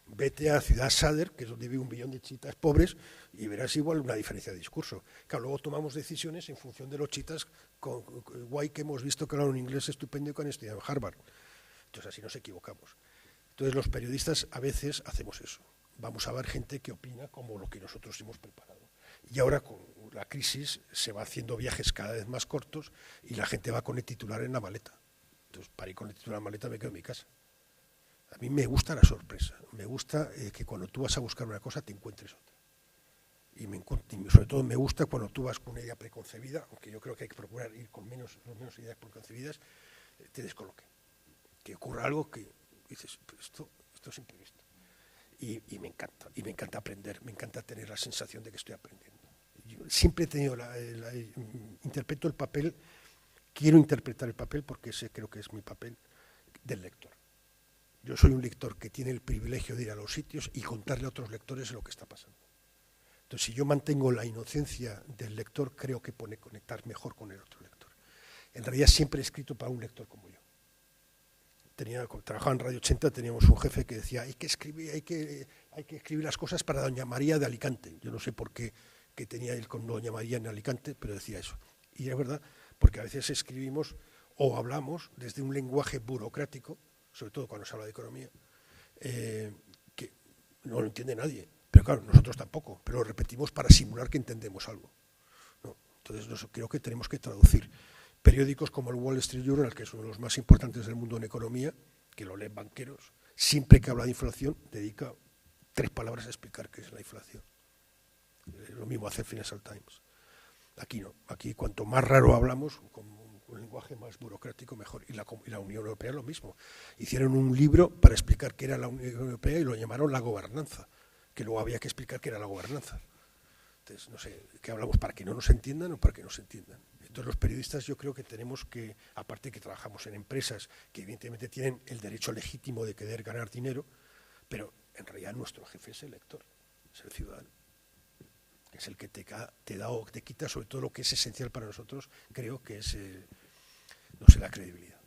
S3: Vete a Ciudad Sadr, que es donde vive 1 millón de chiitas pobres, y verás igual una diferencia de discurso. Claro, luego tomamos decisiones en función de los chiitas guay que hemos visto que hablan un inglés estupendo y que han estudiado en Harvard. Entonces así nos equivocamos. Entonces los periodistas a veces hacemos eso. Vamos a ver gente que opina como lo que nosotros hemos preparado. Y ahora con la crisis se va haciendo viajes cada vez más cortos y la gente va con el titular en la maleta. Entonces para ir con el titular en la maleta me quedo en mi casa. A mí me gusta la sorpresa, me gusta que cuando tú vas a buscar una cosa te encuentres otra. Y sobre todo me gusta cuando tú vas con una idea preconcebida, aunque yo creo que hay que procurar ir con menos ideas preconcebidas, te descoloque. Que ocurra algo que dices, esto es imprevisto. Y me encanta aprender, me encanta tener la sensación de que estoy aprendiendo. Yo siempre he tenido interpreto el papel, quiero interpretar el papel porque ese creo que es mi papel del lector. Yo soy un lector que tiene el privilegio de ir a los sitios y contarle a otros lectores lo que está pasando. Entonces, si yo mantengo la inocencia del lector, creo que pone conectar mejor con el otro lector. En realidad siempre he escrito para un lector como yo. Trabajaba en Radio 80, teníamos un jefe que decía, hay que escribir las cosas para Doña María de Alicante. Yo no sé por qué que tenía él con Doña María en Alicante, pero decía eso. Y es verdad, porque a veces escribimos o hablamos desde un lenguaje burocrático, sobre todo cuando se habla de economía, que no lo entiende nadie. Pero claro, nosotros tampoco, pero lo repetimos para simular que entendemos algo, ¿no? Entonces creo que tenemos que traducir. Periódicos como el Wall Street Journal, que es uno de los más importantes del mundo en economía, que lo leen banqueros, siempre que habla de inflación, dedica 3 palabras a explicar qué es la inflación. Lo mismo hace el Financial Times. Aquí no, aquí cuanto más raro hablamos, con un lenguaje más burocrático, mejor. Y la Unión Europea lo mismo. Hicieron un libro para explicar qué era la Unión Europea y lo llamaron la gobernanza, que luego había que explicar qué era la gobernanza. Entonces, no sé, ¿qué hablamos? ¿Para que no nos entiendan o para que nos entiendan? Entonces, los periodistas yo creo que tenemos que, aparte que trabajamos en empresas que evidentemente tienen el derecho legítimo de querer ganar dinero, pero en realidad nuestro jefe es el lector, es el ciudadano, que es el que te da o te quita sobre todo lo que es esencial para nosotros, creo que es, no sé, la credibilidad.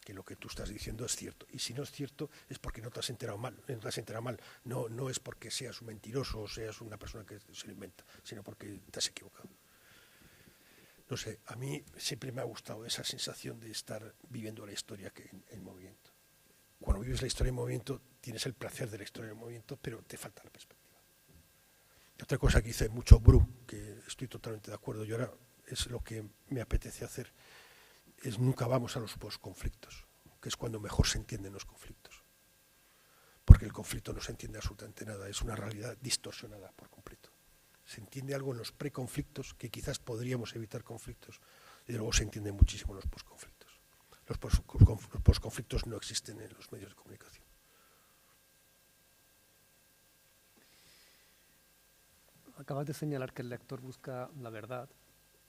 S3: Que lo que tú estás diciendo es cierto. Y si no es cierto es porque no te has enterado mal. No es porque seas un mentiroso o seas una persona que se lo inventa, sino porque te has equivocado. No sé, a mí siempre me ha gustado esa sensación de estar viviendo la historia que en movimiento. Cuando vives la historia en movimiento, tienes el placer de la historia en movimiento, pero te falta la perspectiva. Y otra cosa que dice mucho Bru, que estoy totalmente de acuerdo, y ahora es lo que me apetece hacer, es nunca vamos a los posconflictos, que es cuando mejor se entienden los conflictos. Porque el conflicto no se entiende absolutamente nada, es una realidad distorsionada por completo. Se entiende algo en los preconflictos, que quizás podríamos evitar conflictos, y luego se entiende muchísimo en los posconflictos. Los posconflictos no existen en los medios de comunicación.
S2: Acabas de señalar que el lector busca la verdad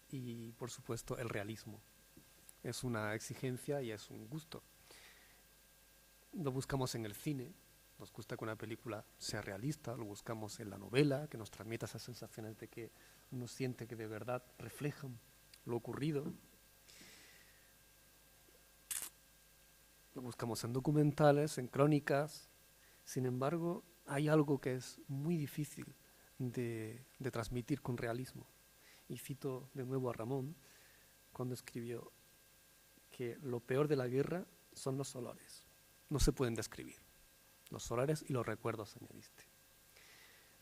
S2: y, por supuesto, el realismo. Es una exigencia y es un gusto. Lo buscamos en el cine, nos gusta que una película sea realista, lo buscamos en la novela, que nos transmita esas sensaciones de que uno siente que de verdad reflejan lo ocurrido. Lo buscamos en documentales, en crónicas. Sin embargo, hay algo que es muy difícil de transmitir con realismo. Y cito de nuevo a Ramón, cuando escribió que lo peor de la guerra son los olores. No se pueden describir. Los olores y los recuerdos, añadiste.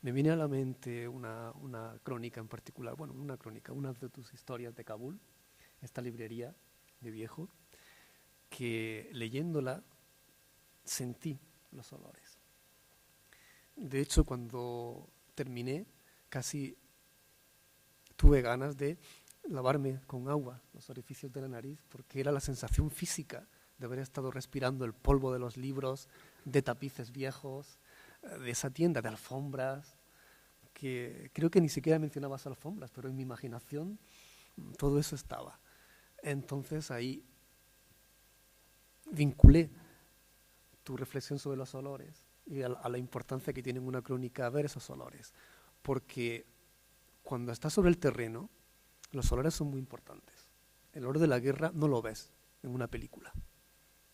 S2: Me viene a la mente una crónica en particular, una de tus historias de Kabul, esta librería de viejo, que leyéndola sentí los olores. De hecho, cuando terminé, casi tuve ganas de lavarme con agua los orificios de la nariz, porque era la sensación física de haber estado respirando el polvo de los libros, de tapices viejos, de esa tienda de alfombras, que creo que ni siquiera mencionabas alfombras, pero en mi imaginación todo eso estaba. Entonces ahí vinculé tu reflexión sobre los olores y a la importancia que tiene en una crónica ver esos olores, porque cuando estás sobre el terreno, los olores son muy importantes. El olor de la guerra no lo ves en una película,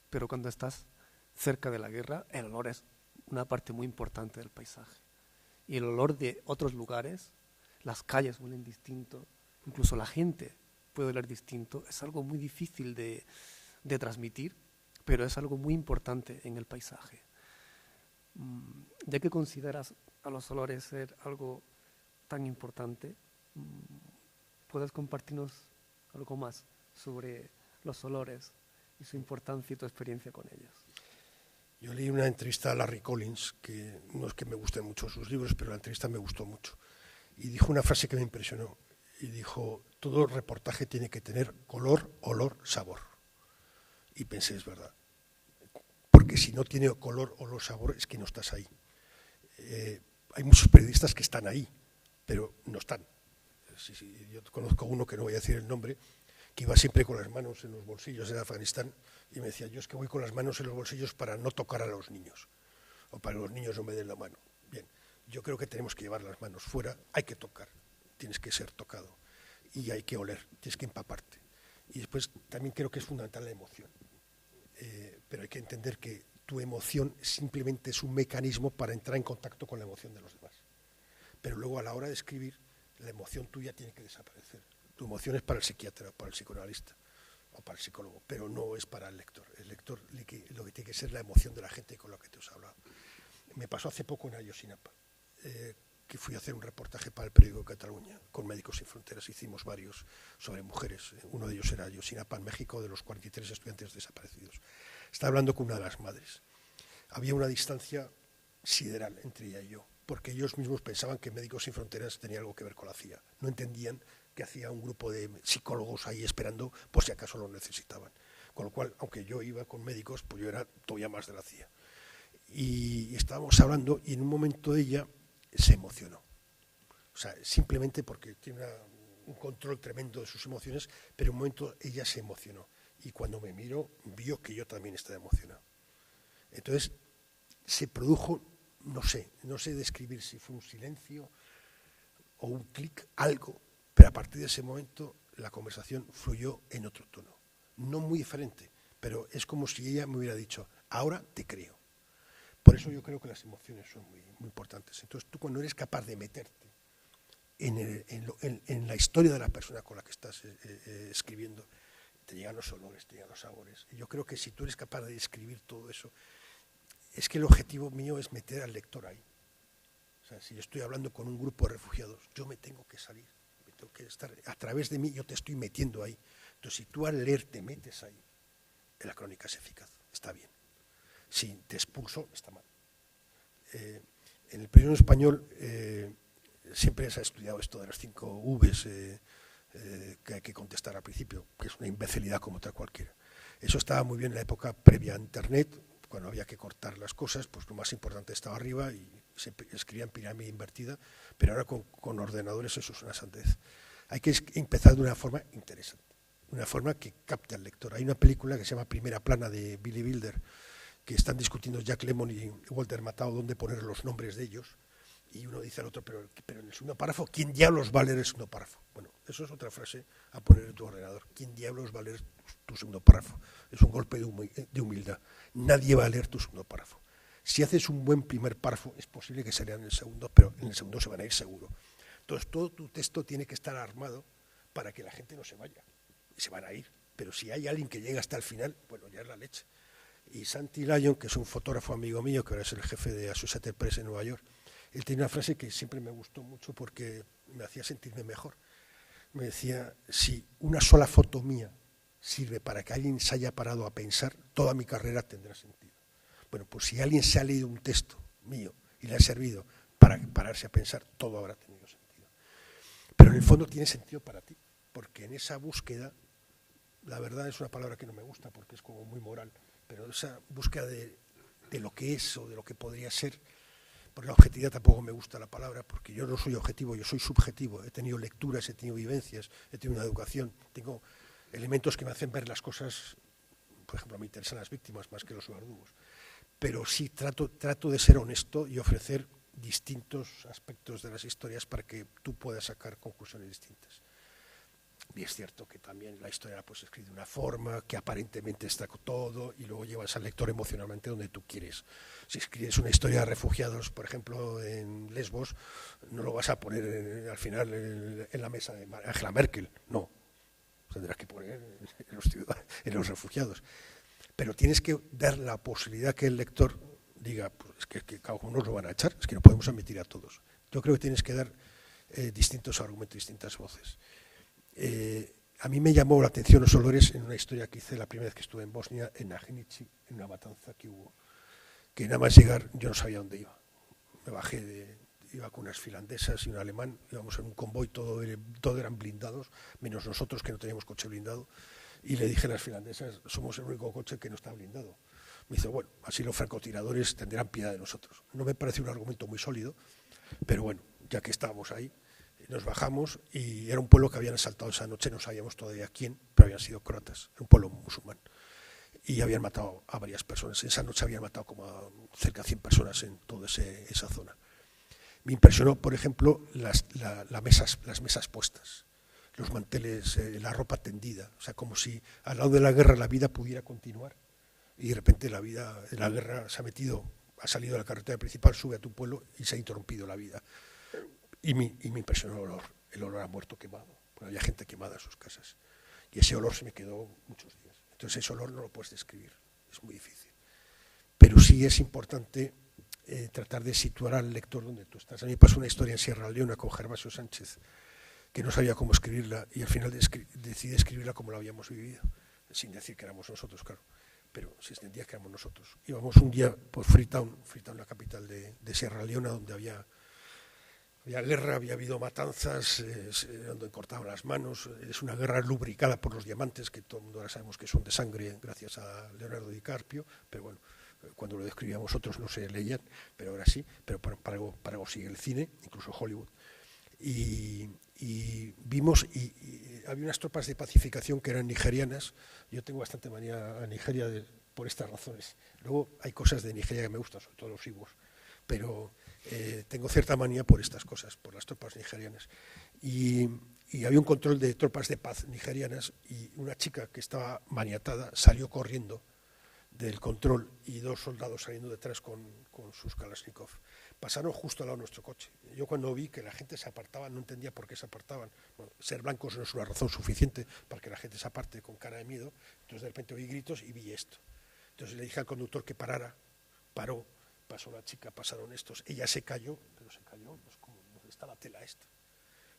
S2: pero cuando estás cerca de la guerra, el olor es una parte muy importante del paisaje. Y el olor de otros lugares, las calles huelen distinto, incluso la gente puede oler distinto, es algo muy difícil de transmitir, pero es algo muy importante en el paisaje. Ya que consideras a los olores ser algo tan importante, ¿puedes compartirnos algo más sobre los olores y su importancia y tu experiencia con ellos?
S3: Yo leí una entrevista a Larry Collins, que no es que me gusten mucho sus libros, pero la entrevista me gustó mucho. Y dijo una frase que me impresionó. Y dijo, todo reportaje tiene que tener color, olor, sabor. Y pensé, es verdad. Porque si no tiene color, olor, sabor, es que no estás ahí. Hay muchos periodistas que están ahí, pero no están. Sí, yo conozco uno, que no voy a decir el nombre, que iba siempre con las manos en los bolsillos de Afganistán y me decía, yo es que voy con las manos en los bolsillos para no tocar a los niños, o para que los niños no me den la mano. Bien, yo creo que tenemos que llevar las manos fuera, hay que tocar, tienes que ser tocado, y hay que oler, tienes que empaparte. Y después también creo que es fundamental la emoción, pero hay que entender que tu emoción simplemente es un mecanismo para entrar en contacto con la emoción de los demás. Pero luego a la hora de escribir, la emoción tuya tiene que desaparecer. Tu emoción es para el psiquiatra, para el psicoanalista o para el psicólogo, pero no es para el lector. El lector lo que tiene que ser la emoción de la gente con la que te os he hablado. Me pasó hace poco en Ayotzinapa, que fui a hacer un reportaje para el periódico de Cataluña con Médicos Sin Fronteras. Hicimos varios sobre mujeres. Uno de ellos era Ayotzinapa, en México, de los 43 estudiantes desaparecidos. Estaba hablando con una de las madres. Había una distancia sideral entre ella y yo, porque ellos mismos pensaban que Médicos Sin Fronteras tenía algo que ver con la CIA. No entendían que hacía un grupo de psicólogos ahí esperando por si acaso lo necesitaban. Con lo cual, aunque yo iba con médicos, pues yo era todavía más de la CIA. Y estábamos hablando y en un momento ella se emocionó. O sea, simplemente porque tiene un control tremendo de sus emociones, pero en un momento ella se emocionó. Y cuando me miró, vio que yo también estaba emocionado. Entonces, se produjo no sé describir si fue un silencio o un clic, algo, pero a partir de ese momento la conversación fluyó en otro tono, no muy diferente, pero es como si ella me hubiera dicho, ahora te creo. Por eso yo creo que las emociones son muy, muy importantes. Entonces tú, cuando eres capaz de meterte en la historia de la persona con la que estás escribiendo, te llegan los olores, te llegan los sabores. Y yo creo que si tú eres capaz de describir todo eso, es que el objetivo mío es meter al lector ahí. O sea, si yo estoy hablando con un grupo de refugiados, yo me tengo que salir, me tengo que estar, a través de mí yo te estoy metiendo ahí. Entonces, si tú al leer te metes ahí, la crónica es eficaz, está bien. Si te expulso, está mal. En el periodismo español siempre se ha estudiado esto de las 5 Vs que hay que contestar al principio, que es una imbecilidad como otra cualquiera. Eso estaba muy bien en la época previa a Internet, cuando había que cortar las cosas, pues lo más importante estaba arriba y se escribía en pirámide invertida, pero ahora con ordenadores eso es una sandez. Hay que empezar de una forma interesante, una forma que capte al lector. Hay una película que se llama Primera Plana de Billy Wilder, que están discutiendo Jack Lemmon y Walter Matthau dónde poner los nombres de ellos, y uno dice al otro, pero en el segundo párrafo, ¿quién diablos va a leer el segundo párrafo? Bueno, eso es otra frase a poner en tu ordenador. ¿Quién diablos va a leer tu segundo párrafo? Es un golpe de humildad. Nadie va a leer tu segundo párrafo. Si haces un buen primer párrafo, es posible que se lean en el segundo, pero en el segundo se van a ir seguro. Entonces, todo tu texto tiene que estar armado para que la gente no se vaya. Y se van a ir. Pero si hay alguien que llega hasta el final, bueno, ya es la leche. Y Santi Lyon, que es un fotógrafo amigo mío, que ahora es el jefe de Associated Press en Nueva York, él tiene una frase que siempre me gustó mucho porque me hacía sentirme mejor. Me decía, si una sola foto mía sirve para que alguien se haya parado a pensar, toda mi carrera tendrá sentido. Bueno, pues si alguien se ha leído un texto mío y le ha servido para pararse a pensar, todo habrá tenido sentido. Pero en el fondo tiene sentido para ti, porque en esa búsqueda, la verdad es una palabra que no me gusta porque es como muy moral, pero esa búsqueda de lo que es o de lo que podría ser, por la objetividad tampoco me gusta la palabra, porque yo no soy objetivo, yo soy subjetivo. He tenido lecturas, he tenido vivencias, he tenido una educación, tengo elementos que me hacen ver las cosas. Por ejemplo, me interesan las víctimas más que los verdugos. Pero sí trato de ser honesto y ofrecer distintos aspectos de las historias para que tú puedas sacar conclusiones distintas. Y es cierto que también la historia la puedes escribir de una forma que aparentemente está con todo y luego llevas al lector emocionalmente donde tú quieres. Si escribes una historia de refugiados, por ejemplo, en Lesbos, no lo vas a poner al final en la mesa de Angela Merkel, no. Tendrás que poner en los refugiados. Pero tienes que dar la posibilidad que el lector diga, pues es que cada uno nos lo van a echar, es que no podemos admitir a todos. Yo creo que tienes que dar distintos argumentos, distintas voces. A mí me llamó la atención los olores en una historia que hice la primera vez que estuve en Bosnia, en Agnici, en una matanza que hubo, que nada más llegar yo no sabía dónde iba. Me bajé, iba con unas finlandesas y un alemán, íbamos en un convoy, todo eran blindados, menos nosotros que no teníamos coche blindado, y le dije a las finlandesas, somos el único coche que no está blindado. Me dice, bueno, así los francotiradores tendrán piedad de nosotros. No me parece un argumento muy sólido, pero bueno, ya que estábamos ahí, nos bajamos y era un pueblo que habían asaltado esa noche, no sabíamos todavía quién, pero habían sido croatas, un pueblo musulmán. Y habían matado a varias personas. Esa noche habían matado como a cerca de 100 personas en toda esa zona. Me impresionó, por ejemplo, las mesas puestas, los manteles, la ropa tendida. O sea, como si al lado de la guerra la vida pudiera continuar. Y de repente la guerra ha salido de la carretera principal, sube a tu pueblo y se ha interrumpido la vida. Y me impresionó el olor a muerto quemado, porque había gente quemada en sus casas. Y ese olor se me quedó muchos días. Entonces ese olor no lo puedes describir, es muy difícil. Pero sí es importante tratar de situar al lector donde tú estás. A mí me pasó una historia en Sierra Leona con Gervasio Sánchez, que no sabía cómo escribirla, y al final decidí escribirla como la habíamos vivido, sin decir que éramos nosotros, claro, pero se entendía que éramos nosotros. Íbamos un día por Freetown, la capital de Sierra Leona, donde había guerra, había habido matanzas, donde cortaban las manos. Es una guerra lubricada por los diamantes, que todo el mundo ahora sabemos que son de sangre gracias a Leonardo DiCaprio, pero bueno, cuando lo describíamos otros no se leían, pero ahora sí, pero para algo sigue el cine, incluso Hollywood. Y vimos, y había unas tropas de pacificación que eran nigerianas. Yo tengo bastante manía a Nigeria por estas razones. Luego hay cosas de Nigeria que me gustan, sobre todo los Igbos, pero tengo cierta manía por estas cosas, por las tropas nigerianas. Y había un control de tropas de paz nigerianas y una chica que estaba maniatada salió corriendo del control y 2 soldados saliendo detrás con sus Kalashnikov. Pasaron justo al lado de nuestro coche. Yo cuando vi que la gente se apartaba no entendía por qué se apartaban. Bueno, ser blancos no es una razón suficiente para que la gente se aparte con cara de miedo. Entonces de repente oí gritos y vi esto. Entonces le dije al conductor que parara, paró, pasó la chica, pasaron estos, ella se cayó, pero se cayó, pues como, ¿dónde está la tela esta?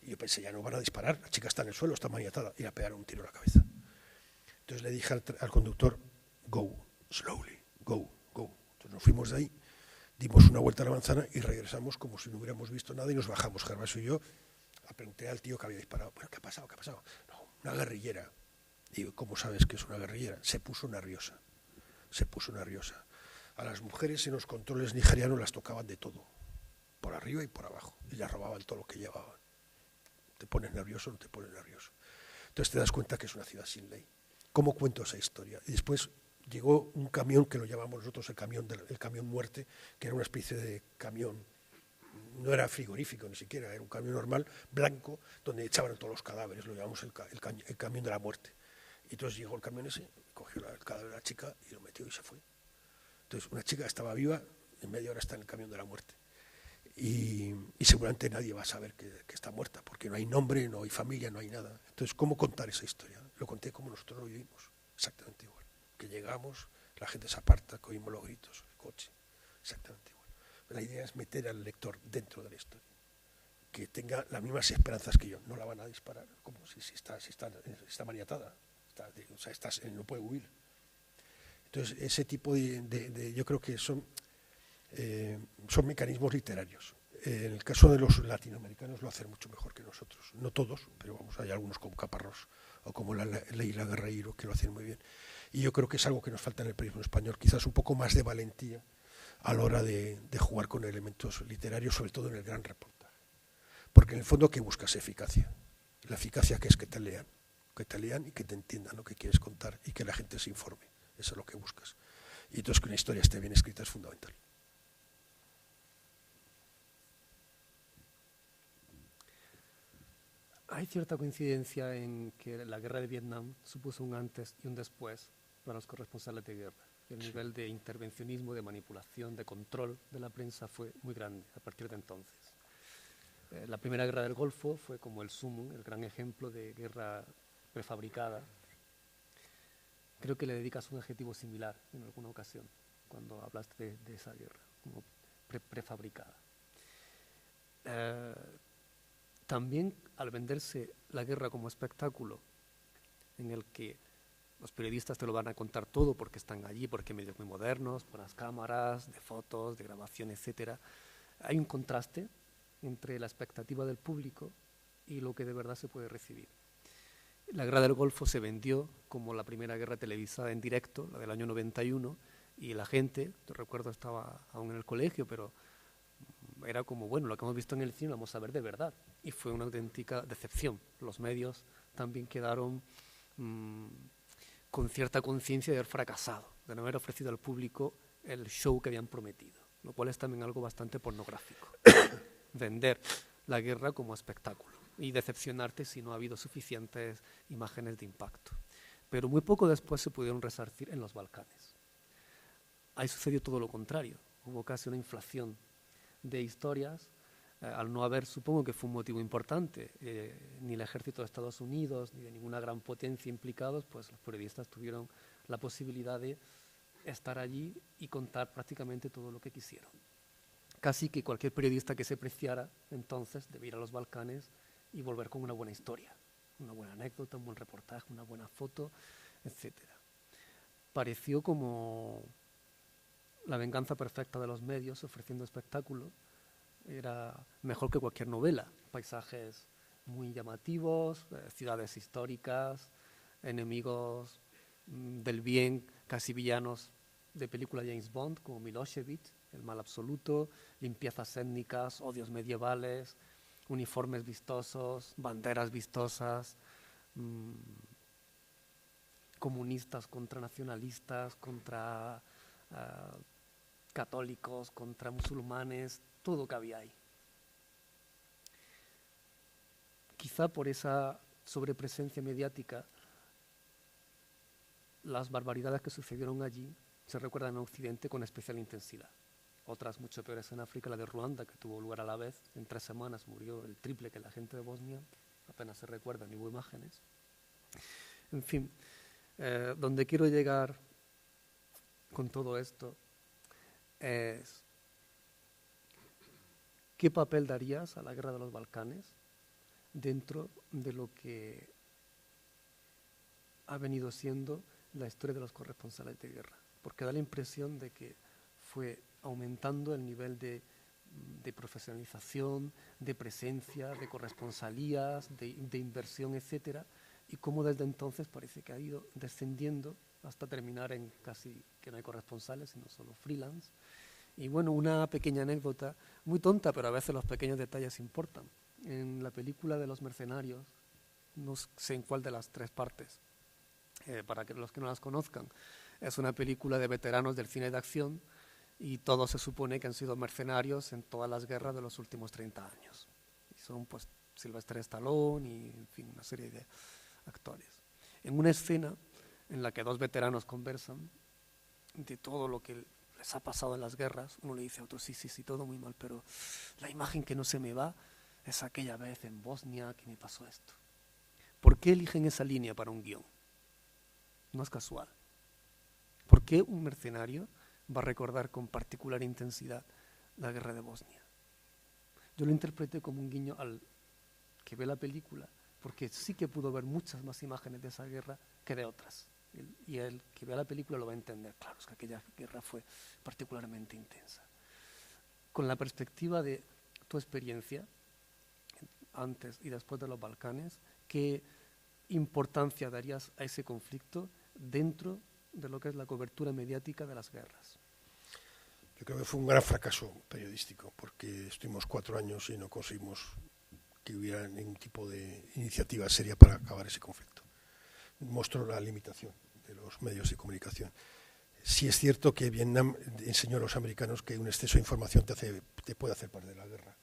S3: Y yo pensé, ya no van a disparar, la chica está en el suelo, está maniatada, y le pegaron un tiro en la cabeza. Entonces le dije al conductor, go, slowly, go, go. Entonces nos fuimos de ahí, dimos una vuelta a la manzana y regresamos como si no hubiéramos visto nada y nos bajamos, Gervasio y yo, a preguntar al tío que había disparado, bueno, ¿qué ha pasado? ¿Qué ha pasado? No, una guerrillera. Digo, ¿cómo sabes que es una guerrillera? Se puso nerviosa. A las mujeres en los controles nigerianos las tocaban de todo, por arriba y por abajo, y les robaban todo lo que llevaban. ¿Te pones nervioso o no te pones nervioso? Entonces te das cuenta que es una ciudad sin ley. ¿Cómo cuento esa historia? Y después llegó un camión que lo llamamos nosotros el camión muerte, que era una especie de camión, no era frigorífico ni siquiera, era un camión normal, blanco, donde echaban todos los cadáveres, lo llamamos el camión de la muerte. Y entonces llegó el camión ese, cogió el cadáver de la chica y lo metió y se fue. Entonces una chica estaba viva, en media hora está en el camión de la muerte. Y seguramente nadie va a saber que está muerta, porque no hay nombre, no hay familia, no hay nada. Entonces, ¿cómo contar esa historia? Lo conté como nosotros lo vivimos, exactamente igual. Que llegamos, la gente se aparta, que oímos los gritos, el coche, exactamente igual. La idea es meter al lector dentro de la historia, que tenga las mismas esperanzas que yo. No la van a disparar, como si está maniatada, no puede huir. Entonces, ese tipo yo creo que son mecanismos literarios. En el caso de los latinoamericanos lo hacen mucho mejor que nosotros. No todos, pero vamos, hay algunos como Caparrós o como Leila Guerreiro que lo hacen muy bien. Y yo creo que es algo que nos falta en el periodismo español, quizás un poco más de valentía a la hora de jugar con elementos literarios, sobre todo en el gran reportaje. Porque en el fondo, ¿qué buscas? Eficacia. La eficacia que es que te lean y que te entiendan lo que quieres contar y que la gente se informe. Eso es lo que buscas. Y entonces que una historia esté bien escrita es fundamental.
S2: Hay cierta coincidencia en que la guerra de Vietnam supuso un antes y un después para los corresponsales de guerra. El nivel de intervencionismo, de manipulación, de control de la prensa fue muy grande a partir de entonces. La primera guerra del Golfo fue como el sumum, el gran ejemplo de guerra prefabricada. Creo que le dedicas un adjetivo similar en alguna ocasión cuando hablaste de esa guerra, como prefabricada. También al venderse la guerra como espectáculo, en el que los periodistas te lo van a contar todo porque están allí, porque hay medios muy modernos, buenas cámaras, de fotos, de grabación, etc. Hay un contraste entre la expectativa del público y lo que de verdad se puede recibir. La guerra del Golfo se vendió como la primera guerra televisada en directo, la del año 91, y la gente, te recuerdo estaba aún en el colegio, pero era como, bueno, lo que hemos visto en el cine lo vamos a ver de verdad. Y fue una auténtica decepción. Los medios también quedaron con cierta conciencia de haber fracasado, de no haber ofrecido al público el show que habían prometido, lo cual es también algo bastante pornográfico. Vender la guerra como espectáculo y decepcionarte si no ha habido suficientes imágenes de impacto. Pero muy poco después se pudieron resarcir en los Balcanes. Ahí sucedió todo lo contrario. Hubo casi una inflación de historias, al no haber, supongo que fue un motivo importante, ni el ejército de Estados Unidos ni de ninguna gran potencia implicados, pues los periodistas tuvieron la posibilidad de estar allí y contar prácticamente todo lo que quisieron. Casi que cualquier periodista que se preciara entonces debía ir a los Balcanes y volver con una buena historia, una buena anécdota, un buen reportaje, una buena foto, etc. Pareció como la venganza perfecta de los medios ofreciendo espectáculo. Era mejor que cualquier novela, paisajes muy llamativos, ciudades históricas, enemigos del bien, casi villanos de película James Bond, como Milosevic, el mal absoluto, limpiezas étnicas, odios medievales, uniformes vistosos, banderas vistosas, comunistas contra nacionalistas, contra católicos contra musulmanes, todo cabía ahí. Quizá por esa sobrepresencia mediática, las barbaridades que sucedieron allí se recuerdan en Occidente con especial intensidad. Otras mucho peores en África, la de Ruanda, que tuvo lugar a la vez, en 3 semanas murió el triple que la gente de Bosnia, apenas se recuerdan ni hubo imágenes. En fin, donde quiero llegar con todo esto es: ¿qué papel darías a la guerra de los Balcanes dentro de lo que ha venido siendo la historia de los corresponsales de guerra? Porque da la impresión de que fue aumentando el nivel de profesionalización, de presencia, de corresponsalías, de inversión, etcétera, y cómo desde entonces parece que ha ido descendiendo hasta terminar en casi que no hay corresponsales, sino solo freelance. Y bueno, una pequeña anécdota, muy tonta, pero a veces los pequeños detalles importan. En la película de Los Mercenarios, no sé en cuál de las 3 partes, para que los que no las conozcan, es una película de veteranos del cine de acción y todos se supone que han sido mercenarios en todas las guerras de los últimos 30 años. Y son pues Sylvester Stallone y en fin, una serie de actores. En una escena en la que 2 veteranos conversan de todo lo que les ha pasado en las guerras, uno le dice a otro, sí, todo muy mal, pero la imagen que no se me va es aquella vez en Bosnia que me pasó esto. ¿Por qué eligen esa línea para un guión? No es casual. ¿Por qué un mercenario va a recordar con particular intensidad la guerra de Bosnia? Yo lo interpreté como un guiño al que ve la película, porque sí que pudo ver muchas más imágenes de esa guerra que de otras. Y el que vea la película lo va a entender. Claro, es que aquella guerra fue particularmente intensa. Con la perspectiva de tu experiencia, antes y después de los Balcanes, ¿qué importancia darías a ese conflicto dentro de lo que es la cobertura mediática de las guerras?
S3: Yo creo que fue un gran fracaso periodístico, porque estuvimos 4 años y no conseguimos que hubiera ningún tipo de iniciativa seria para acabar ese conflicto. Mostró la limitación de los medios de comunicación. Sí es cierto que Vietnam enseñó a los americanos que un exceso de información te puede hacer perder la guerra.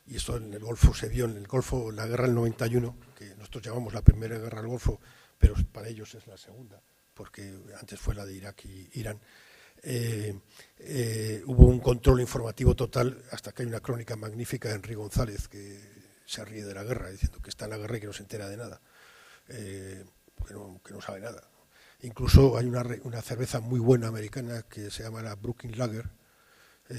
S3: Y esto en el Golfo se vio, en el Golfo, la guerra del 91, que nosotros llamamos la primera guerra del Golfo, pero para ellos es la segunda, porque antes fue la de Irak y Irán. Hubo un control informativo total, hasta que hay una crónica magnífica de Henry González que se ríe de la guerra, diciendo que está en la guerra y que no se entera de nada, que no sabe nada. Incluso hay una cerveza muy buena americana que se llama la Brooklyn Lager.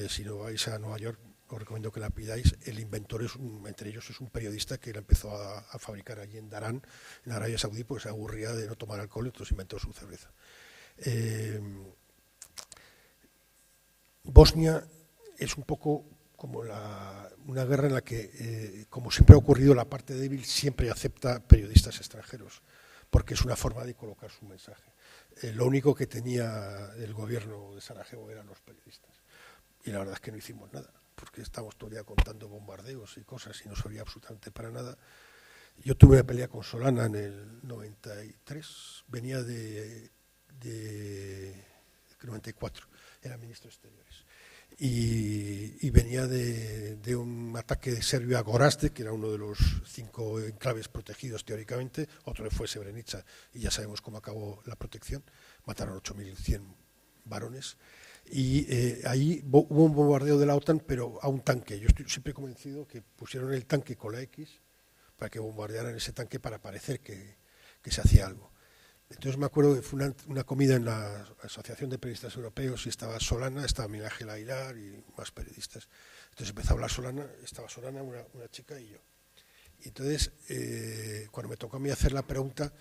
S3: Si no vais a Nueva York, os recomiendo que la pidáis. El inventor entre ellos es un periodista que la empezó a fabricar allí en Darán, en Arabia Saudí, pues se aburría de no tomar alcohol, entonces inventó su cerveza. Bosnia es un poco como una guerra en la que, como siempre ha ocurrido, la parte débil siempre acepta periodistas extranjeros, porque es una forma de colocar su mensaje. Lo único que tenía el gobierno de Sarajevo eran los periodistas. Y la verdad es que no hicimos nada, porque estamos todo el día contando bombardeos y cosas y no servía absolutamente para nada. Yo tuve una pelea con Solana en el 93, venía de 94, era ministro de Exteriores. Y venía de un ataque de Serbia a Gorazde, que era uno de los 5 enclaves protegidos teóricamente, otro fue Srebrenica, y ya sabemos cómo acabó la protección, mataron 8.100 varones, y ahí hubo un bombardeo de la OTAN, pero a un tanque. Yo estoy siempre convencido que pusieron el tanque con la X para que bombardearan ese tanque para parecer que se hacía algo. Entonces me acuerdo que fue una comida en la Asociación de Periodistas Europeos y estaba Solana, estaba Miguel Ángel Aguilar y más periodistas. Entonces empezó a hablar Solana, estaba Solana, una chica y yo. Y entonces, cuando me tocó a mí hacer la pregunta,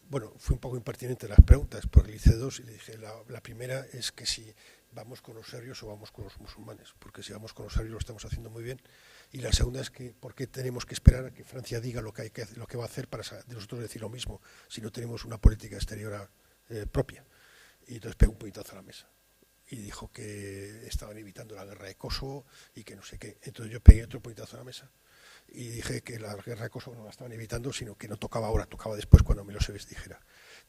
S3: bueno, fue un poco impertinente las preguntas, porque le hice 2 y le dije, la primera es que si vamos con los serbios o vamos con los musulmanes, porque si vamos con los serbios lo estamos haciendo muy bien. Y la segunda es que ¿por qué tenemos que esperar a que Francia diga lo que va a hacer para de nosotros decir lo mismo, si no tenemos una política exterior propia? Y entonces pegó un puñetazo a la mesa y dijo que estaban evitando la guerra de Kosovo y que no sé qué. Entonces yo pegué otro puñetazo a la mesa y dije que la guerra de Kosovo no la estaban evitando, sino que no tocaba ahora, tocaba después cuando Milosevic dijera.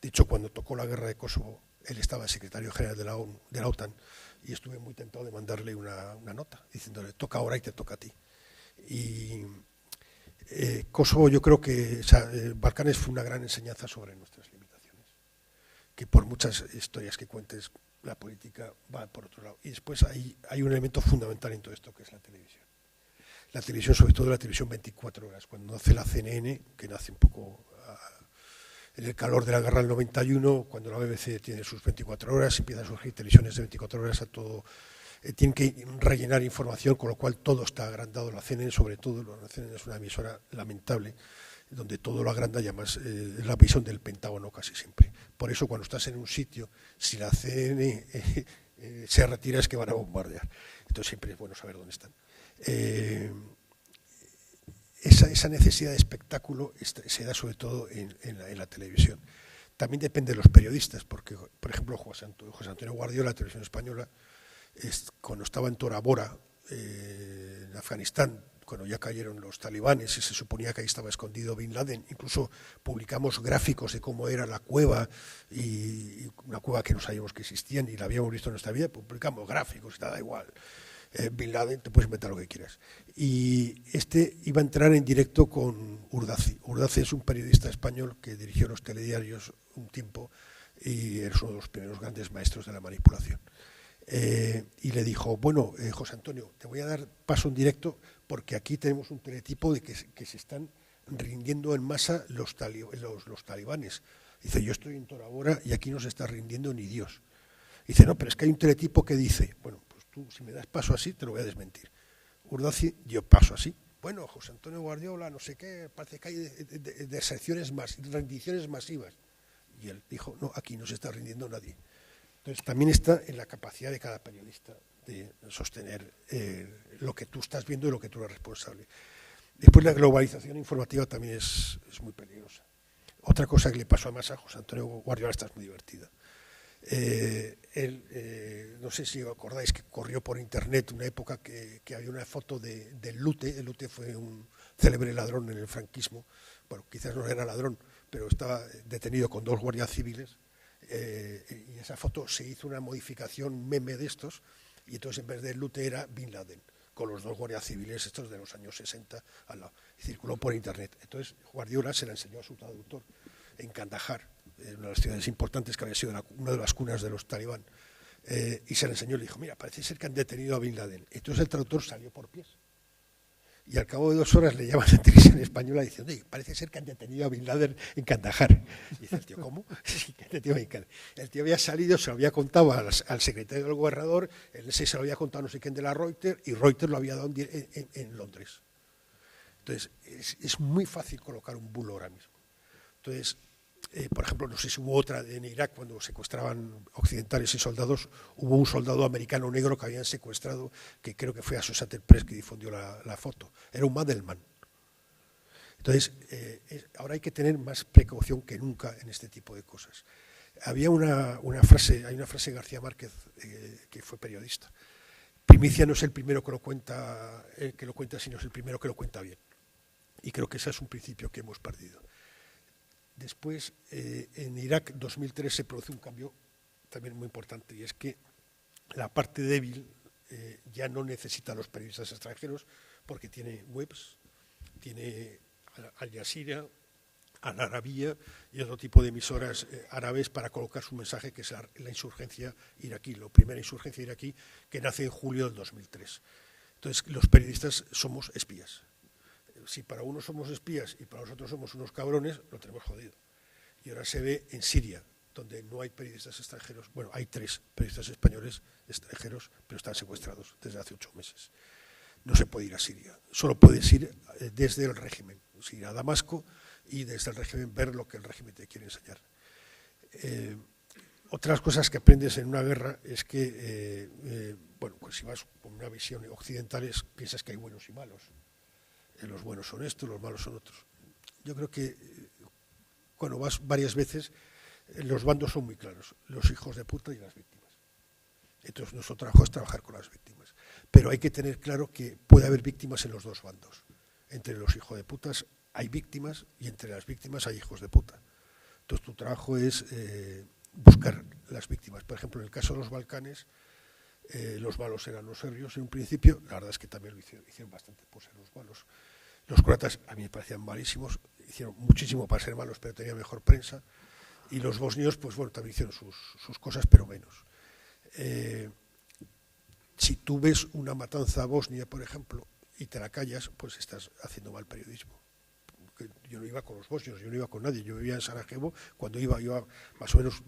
S3: De hecho, cuando tocó la guerra de Kosovo, Él estaba secretario general de la OTAN, y estuve muy tentado de mandarle una nota, diciéndole, toca ahora y te toca a ti. Y Kosovo, yo creo que Balcanes fue una gran enseñanza sobre nuestras limitaciones, que por muchas historias que cuentes, la política va por otro lado. Y después hay un elemento fundamental en todo esto, que es la televisión. La televisión, sobre todo la televisión 24 horas, cuando nace la CNN, que nace un poco en el calor de la guerra del 91, cuando la BBC tiene sus 24 horas, empiezan a surgir televisiones de 24 horas a todo, tienen que rellenar información, con lo cual todo está agrandado. La CNN, sobre todo, la CNN es una emisora lamentable, donde todo lo agranda, y además es la visión del Pentágono casi siempre. Por eso, cuando estás en un sitio, si la CNN se retira, es que van a bombardear. Entonces siempre es bueno saber dónde están. Esa necesidad de espectáculo se da sobre todo en la televisión. También depende de los periodistas, porque, por ejemplo, José Antonio Guardiola, la televisión española, cuando estaba en Tora Bora, en Afganistán, cuando ya cayeron los talibanes y se suponía que ahí estaba escondido Bin Laden, incluso publicamos gráficos de cómo era la cueva, y una cueva que no sabíamos que existía ni la habíamos visto en nuestra vida, publicamos gráficos y da igual. Bin Laden, te puedes inventar lo que quieras. Y iba a entrar en directo con Urdaci. Urdaci es un periodista español que dirigió los telediarios un tiempo y es uno de los primeros grandes maestros de la manipulación. Y le dijo, bueno, José Antonio, te voy a dar paso en directo porque aquí tenemos un teletipo de que se están rindiendo en masa los talibanes. Dice, yo estoy en Tora Bora y aquí no se está rindiendo ni Dios. Dice, no, pero es que hay un teletipo que dice, bueno, si me das paso así, te lo voy a desmentir. Urdaci dio paso así. Bueno, José Antonio Guardiola, no sé qué, parece que hay deserciones rendiciones masivas. Y él dijo, no, aquí no se está rindiendo nadie. Entonces, también está en la capacidad de cada periodista de sostener lo que tú estás viendo y lo que tú eres responsable. Después, la globalización informativa también es muy peligrosa. Otra cosa que le pasó además a José Antonio Guardiola, esta es muy divertida. No sé si os acordáis que corrió por internet una época que había una foto de Lute. El Lute fue un célebre ladrón en el franquismo. Bueno, quizás no era ladrón, pero estaba detenido con 2 guardias civiles, y esa foto se hizo una modificación meme de estos, y entonces en vez de Lute era Bin Laden, con los 2 guardias civiles estos de los años 60 al lado, y circuló por internet. Entonces Guardiola se la enseñó a su traductor en Kandahar, una de las ciudades importantes que había sido una de las cunas de los talibán, y se le enseñó y le dijo, mira, parece ser que han detenido a Bin Laden. Entonces el traductor salió por pies, y al cabo de 2 horas le llaman a televisión española diciendo, oye, parece ser que han detenido a Bin Laden en Kandahar. Y dice el tío, ¿cómo? Sí, que han detenido a Bin Laden. El tío había salido, se lo había contado al secretario del gobernador, él se lo había contado no sé quién de la Reuters, y Reuters lo había dado en Londres. Entonces, es muy fácil colocar un bulo ahora mismo. Entonces, por ejemplo, no sé si hubo otra en Irak, cuando secuestraban occidentales y soldados, hubo un soldado americano negro que habían secuestrado, que creo que fue Associated Press que difundió la foto. Era un Madelman. Entonces, ahora hay que tener más precaución que nunca en este tipo de cosas. Había una frase de García Márquez, que fue periodista. Primicia no es el primero que lo cuenta, sino es el primero que lo cuenta bien. Y creo que ese es un principio que hemos perdido. Después, en Irak 2003 se produce un cambio también muy importante, y es que la parte débil ya no necesita a los periodistas extranjeros, porque tiene webs, tiene Al Jazeera, Al Arabiya y otro tipo de emisoras árabes para colocar su mensaje, que es la insurgencia iraquí, la primera insurgencia iraquí, que nace en julio del 2003. Entonces, los periodistas somos espías. Si para unos somos espías y para nosotros somos unos cabrones, lo tenemos jodido. Y ahora se ve en Siria, donde no hay periodistas extranjeros. Bueno, hay 3 periodistas españoles extranjeros, pero están secuestrados desde hace 8 meses. No se puede ir a Siria, solo puedes ir desde el régimen, ir a Damasco y desde el régimen ver lo que el régimen te quiere enseñar. Otras cosas que aprendes en una guerra es que, bueno, pues si vas con una visión occidental, piensas que hay buenos y malos. Los buenos son estos, los malos son otros. Yo creo que cuando vas varias veces, los bandos son muy claros, los hijos de puta y las víctimas. Entonces nuestro trabajo es trabajar con las víctimas. Pero hay que tener claro que puede haber víctimas en los 2 bandos. Entre los hijos de putas hay víctimas y entre las víctimas hay hijos de puta. Entonces tu trabajo es buscar las víctimas. Por ejemplo, en el caso de los Balcanes, los malos eran los serbios en un principio, la verdad es que también lo hicieron bastante por ser los malos. Los croatas a mí me parecían malísimos, hicieron muchísimo para ser malos, pero tenían mejor prensa. Y los bosnios, pues bueno, también hicieron sus cosas, pero menos. Si tú ves una matanza a Bosnia, por ejemplo, y te la callas, pues estás haciendo mal periodismo. Yo no iba con los bosnios, yo no iba con nadie. Yo vivía en Sarajevo, cuando iba más o menos,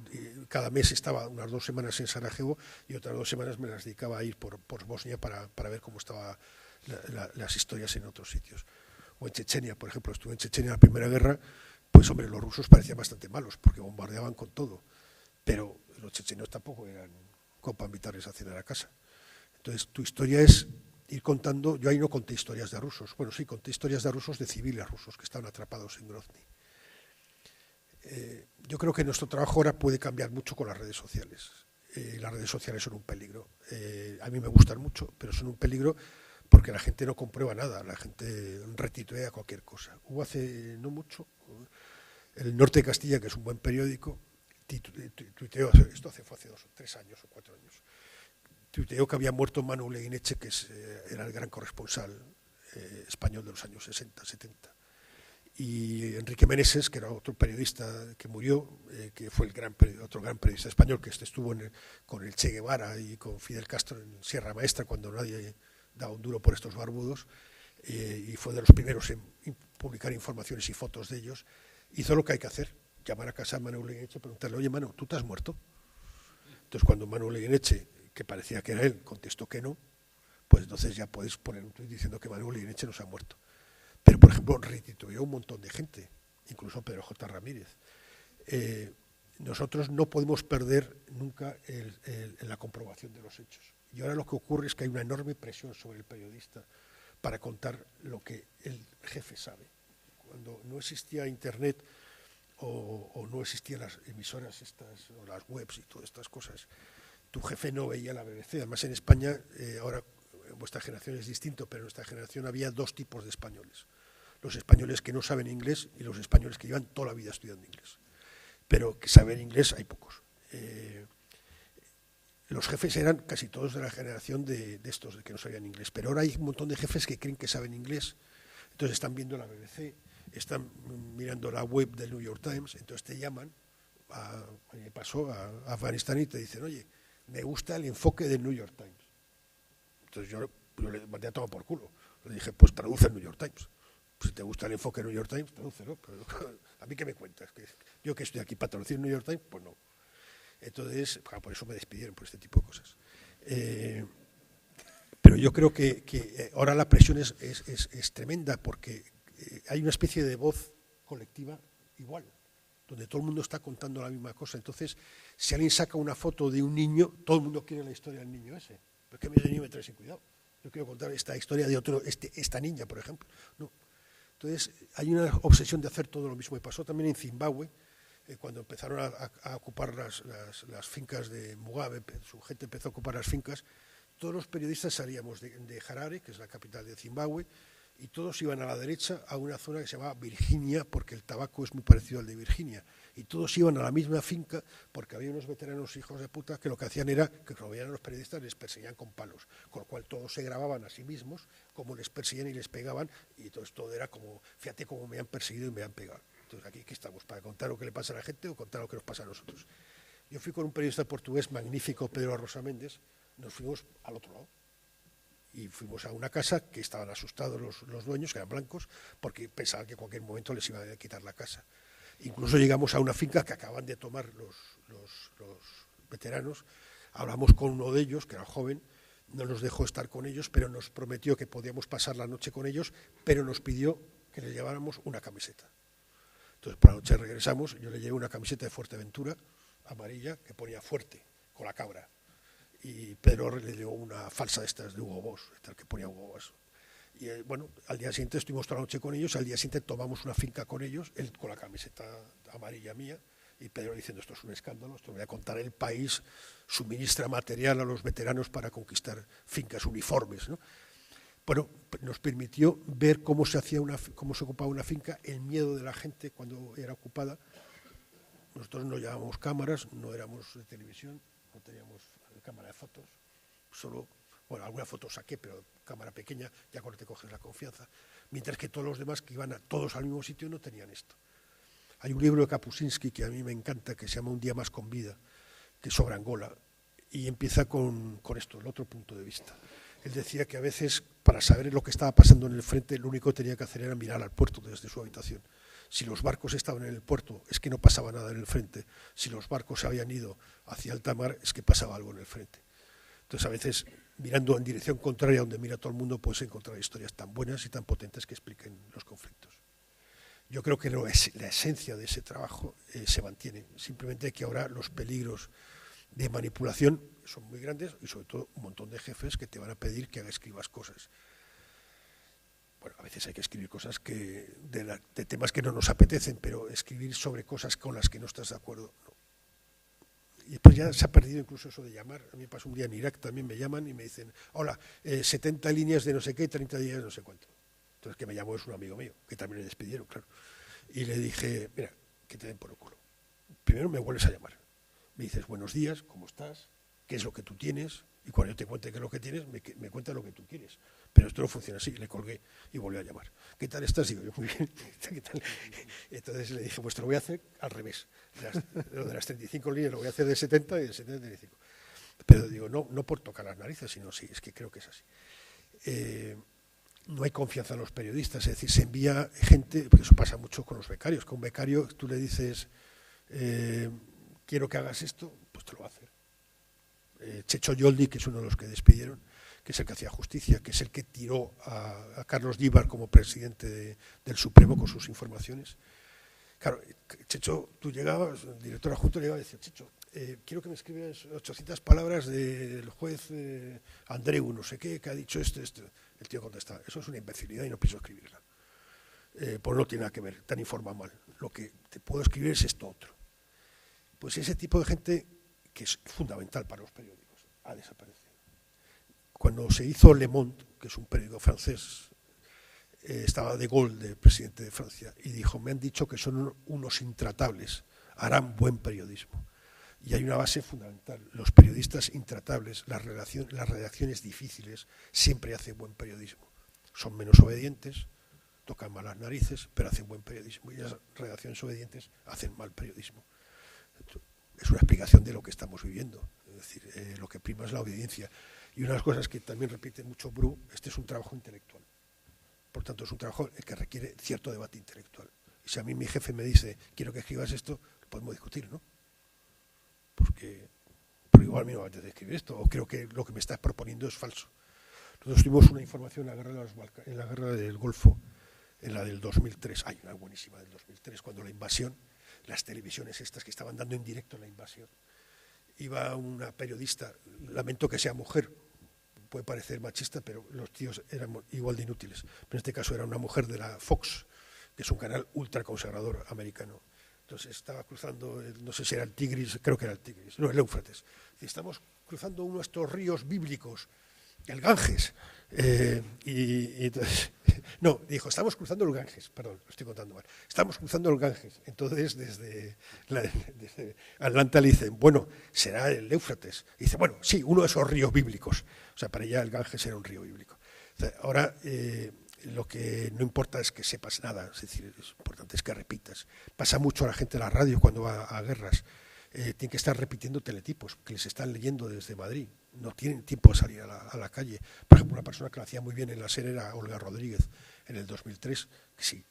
S3: cada mes estaba unas 2 semanas en Sarajevo y otras 2 semanas me las dedicaba a ir por Bosnia para ver cómo estaban las historias en otros sitios. O en Chechenia, por ejemplo, estuve en Chechenia en la Primera Guerra, pues hombre, los rusos parecían bastante malos porque bombardeaban con todo, pero los chechenos tampoco eran copas militares a cenar a casa. Entonces, tu historia es ir contando. Yo ahí no conté historias de rusos. Bueno, sí, conté historias de rusos, de civiles rusos que estaban atrapados en Grozny. Yo creo que nuestro trabajo ahora puede cambiar mucho con las redes sociales. Las redes sociales son un peligro. A mí me gustan mucho, pero son un peligro porque la gente no comprueba nada, la gente retituea cualquier cosa. Hubo hace no mucho, El Norte de Castilla, que es un buen periódico, tuiteó, esto fue hace 2 o 3 años o 4 años, tuiteó que había muerto Manu Leguineche, que era el gran corresponsal español de los años 60, 70. Y Enrique Meneses, que era otro periodista que murió, que fue otro gran periodista español, que estuvo con el Che Guevara y con Fidel Castro en Sierra Maestra, cuando nadie daba un duro por estos barbudos, y fue de los primeros en publicar informaciones y fotos de ellos. Hizo lo que hay que hacer, llamar a casa a Manu Leguineche, preguntarle: oye, Manu, ¿tú te has muerto? Entonces, cuando Manu Leguineche, que parecía que era él, contestó que no, pues entonces ya puedes poner un tuit diciendo que Manu Leguineche no se ha muerto. Pero, por ejemplo, retuiteó un montón de gente, incluso Pedro J. Ramírez. Nosotros no podemos perder nunca la comprobación de los hechos. Y ahora lo que ocurre es que hay una enorme presión sobre el periodista para contar lo que el jefe sabe. Cuando no existía Internet o no existían las emisoras estas, o las webs y todas estas cosas, tu jefe no veía la BBC. Además, en España, ahora en vuestra generación es distinto, pero en nuestra generación había 2 tipos de españoles. Los españoles que no saben inglés y los españoles que llevan toda la vida estudiando inglés. Pero que saber inglés hay pocos. Los jefes eran casi todos de la generación de estos, de que no sabían inglés. Pero ahora hay un montón de jefes que creen que saben inglés. Entonces están viendo la BBC, están mirando la web del New York Times, entonces te llaman, me pasó a Afganistán y te dicen: oye, me gusta el enfoque del New York Times. Entonces yo le mandé a tomar por culo. Le dije: pues traduce el New York Times. Pues si te gusta el enfoque del New York Times, tradúcelo. Pero ¿a mí qué me cuentas? ¿Que yo que estoy aquí para traducir el New York Times? Pues no. Entonces, por eso me despidieron por este tipo de cosas. Pero yo creo que ahora la presión es tremenda porque hay una especie de voz colectiva igual, donde todo el mundo está contando la misma cosa. Entonces, si alguien saca una foto de un niño, todo el mundo quiere la historia del niño ese. ¿Pero qué niño me trae sin cuidado? Yo quiero contar esta historia de esta niña, por ejemplo. No. Entonces, hay una obsesión de hacer todo lo mismo. Y pasó también en Zimbabue, cuando empezaron a ocupar las fincas de Mugabe, su gente empezó a ocupar las fincas. Todos los periodistas salíamos de Harare, que es la capital de Zimbabue, y todos iban a la derecha a una zona que se llamaba Virginia, porque el tabaco es muy parecido al de Virginia. Y todos iban a la misma finca porque había unos veteranos hijos de puta que lo que hacían era que lo veían a los periodistas, les perseguían con palos, con lo cual todos se grababan a sí mismos como les perseguían y les pegaban, y entonces todo era como: fíjate cómo me han perseguido y me han pegado. Entonces, ¿aquí qué estamos? ¿Para contar lo que le pasa a la gente o contar lo que nos pasa a nosotros? Yo fui con un periodista portugués magnífico, Pedro Rosa Méndez, nos fuimos al otro lado. Y fuimos a una casa que estaban asustados los dueños, que eran blancos, porque pensaban que en cualquier momento les iban a quitar la casa. Incluso llegamos a una finca que acaban de tomar los veteranos. Hablamos con uno de ellos, que era joven, no nos dejó estar con ellos, pero nos prometió que podíamos pasar la noche con ellos, pero nos pidió que le lleváramos una camiseta. Entonces, por la noche regresamos, yo le llevé una camiseta de Fuerteventura, amarilla, que ponía fuerte, con la cabra. Y Pedro le dio una falsa de estas de Hugo Boss, esta que ponía Hugo Boss. Y bueno, al día siguiente estuvimos toda la noche con ellos, al día siguiente tomamos una finca con ellos, él con la camiseta amarilla mía, y Pedro diciendo: esto es un escándalo, esto lo voy a contar. El país suministra material a los veteranos para conquistar fincas, uniformes, ¿no? Bueno, nos permitió ver cómo se ocupaba una finca, el miedo de la gente cuando era ocupada. Nosotros no llevábamos cámaras, no éramos de televisión, no teníamos cámara de fotos, solo, bueno, alguna foto saqué, pero cámara pequeña, ya cuando te coges la confianza. Mientras que todos los demás que iban todos al mismo sitio no tenían esto. Hay un libro de Kapuscinski que a mí me encanta, que se llama Un día más con vida, que es sobre Angola, y empieza con esto, el otro punto de vista. Él decía que a veces, para saber lo que estaba pasando en el frente, lo único que tenía que hacer era mirar al puerto desde su habitación. Si los barcos estaban en el puerto, es que no pasaba nada en el frente. Si los barcos se habían ido hacia alta mar, es que pasaba algo en el frente. Entonces, a veces, mirando en dirección contraria a donde mira todo el mundo, puedes encontrar historias tan buenas y tan potentes que expliquen los conflictos. Yo creo que la esencia de ese trabajo se mantiene. Simplemente que ahora los peligros de manipulación son muy grandes y sobre todo un montón de jefes que te van a pedir que escribas cosas. Bueno, a veces hay que escribir cosas de temas que no nos apetecen, pero escribir sobre cosas con las que no estás de acuerdo, no. Y después ya se ha perdido incluso eso de llamar. A mí me pasó un día en Irak, también me llaman y me dicen, hola, 70 líneas de no sé qué, 30 días de no sé cuánto. Entonces, que me llamó es un amigo mío, que también le despidieron, claro. Y le dije, mira, que te den por el culo. Primero me vuelves a llamar. Me dices, buenos días, ¿cómo estás? ¿Qué es lo que tú tienes? Y cuando yo te cuente qué es lo que tienes, me cuentas lo que tú quieres. Pero esto no funciona así. Le colgué y volví a llamar. ¿Qué tal estás? Digo yo, muy bien. ¿Qué tal? Entonces le dije, pues te lo voy a hacer al revés. Lo de las 35 líneas lo voy a hacer de 70 y de 70 a 35. Pero digo, no por tocar las narices, sino sí, es que creo que es así. No hay confianza en los periodistas, es decir, se envía gente, porque eso pasa mucho con los becarios, que a un becario tú le dices, quiero que hagas esto, pues te lo va a hacer. Checho Yoldi, que es uno de los que despidieron, que es el que hacía justicia, que es el que tiró a Carlos Díbar como presidente del Supremo con sus informaciones. Claro, Checho, tú llegabas, el director adjunto llegaba y decía, Checho, quiero que me escribas 800 palabras del juez Andreu, no sé qué, que ha dicho esto. El tío contestaba, eso es una imbecilidad y no pienso escribirla. Pues no tiene nada que ver, tan informa mal. Lo que te puedo escribir es esto otro. Pues ese tipo de gente, que es fundamental para los periódicos, ha desaparecido. Cuando se hizo Le Monde, que es un periódico francés, estaba de Gaulle, de presidente de Francia, y dijo, me han dicho que son unos intratables, harán buen periodismo. Y hay una base fundamental, los periodistas intratables, las redacciones difíciles, siempre hacen buen periodismo. Son menos obedientes, tocan mal las narices, pero hacen buen periodismo. Y las redacciones obedientes hacen mal periodismo. Es una explicación de lo que estamos viviendo. Es decir, lo que prima es la obediencia. Y una de las cosas que también repite mucho Bru, este es un trabajo intelectual. Por tanto, es un trabajo que requiere cierto debate intelectual. Y si a mí mi jefe me dice, quiero que escribas esto, podemos discutir, ¿no? Porque igual a mí no me apetece escribir esto, o creo que lo que me estás proponiendo es falso. Nosotros tuvimos una información en la guerra del Golfo, en la del 2003, hay una buenísima del 2003, cuando la invasión, las televisiones estas que estaban dando en directo la invasión, iba una periodista, lamento que sea mujer, puede parecer machista, pero los tíos eran igual de inútiles. Pero en este caso era una mujer de la Fox, que es un canal ultraconservador americano. Entonces estaba cruzando, no sé si era el Tigris, creo que era el Tigris, no, el Éufrates. Estamos cruzando uno de estos ríos bíblicos, el Ganges. Y entonces, no, dijo, estamos cruzando el Ganges, perdón, lo estoy contando mal. Estamos cruzando el Ganges. Entonces, desde Atlanta le dicen, bueno, será el Éufrates. Y dice, bueno, sí, uno de esos ríos bíblicos. O sea, para ella el Ganges era un río bíblico. O sea, ahora, lo que no importa es que sepas nada, es decir, es importante es que repitas. Pasa mucho a la gente de la radio cuando va a guerras. Tienen que estar repitiendo teletipos que les están leyendo desde Madrid. No tienen tiempo de salir a la calle. Por ejemplo, una persona que lo hacía muy bien en la SER era Olga Rodríguez, en el 2003, que sí,